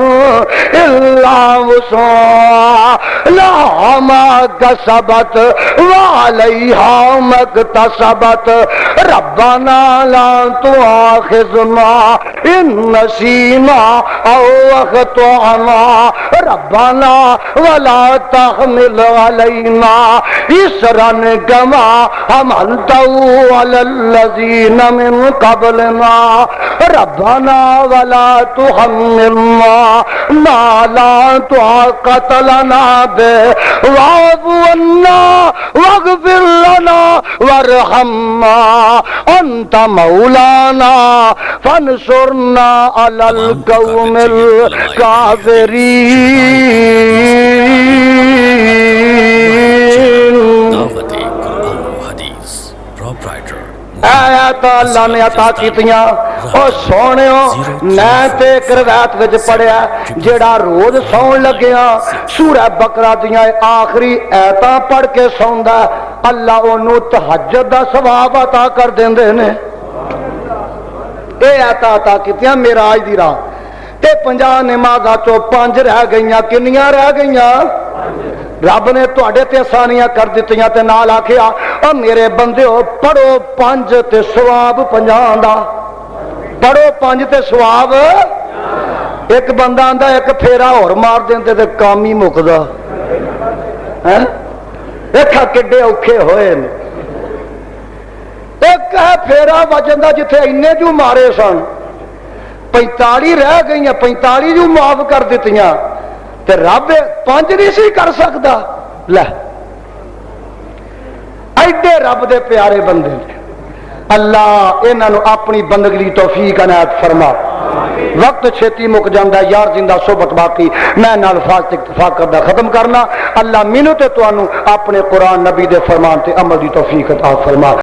إلا وسعها لها ما كسبت وعليها ما اكتسبت ربنا لا تؤاخذنا إن نسينا أو أخطأنا ربنا ولا تحمل علينا إصرا كما حملته على الذين من قبلنا ربنا ولا تحملنا ما لا طاقة لنا به واعف عنا واغفر لنا وارحمنا أنت مولانا فانصرنا على القوم الكافرين دعوت قرآن و حدیث پروپرائٹر آیات اللہ نے عطا کیتیاں او سونےو میں تے ایک روایت وچ پڑھیا جیڑا روز سون لگیا سورہ بقرہ دیاں آخری آیتاں پڑھ کے سوندا اللہ اونوں تہجد دا ثواب عطا کر دیندے نے اے عطا کیتیاں معراج دی رات تے 50 نمازاں چوں 5 رہ گئیاں. کنیاں رہ گئیاں؟ رب نے تواڈے تے آسانیاں کر دتیاں تے نال آکھیا او میرے بندیو پڑھو 5 تے ثواب 50 دا. پڑھو 5 تے ثواب. ایک بندہ آندا ایک پھیرا اور مار دیندے تے کام ہی مکدا. دیکھا کڈے اوکھے ہوئے نے. ایک ہے پھیرا وجن دا جتھے اینے جو مارے سن 45 رہ گئیاں. 45 جو معاف کر دتیاں تے رب 5 نہیں سی کر سکتا. لے ایڈے رب دے پیارے بندے نے. اللہ انہاں نو اپنی بندگی توفیق عنایت فرما. وقت چھتی مک جاندا یار زندہ صحبت باقی. میں نال فاصل اتفاق کردا ختم کرنا. اللہ مینوں تے تانوں اپنے قرآن نبی دے فرمان تے عمل دی توفیق عطا فرما.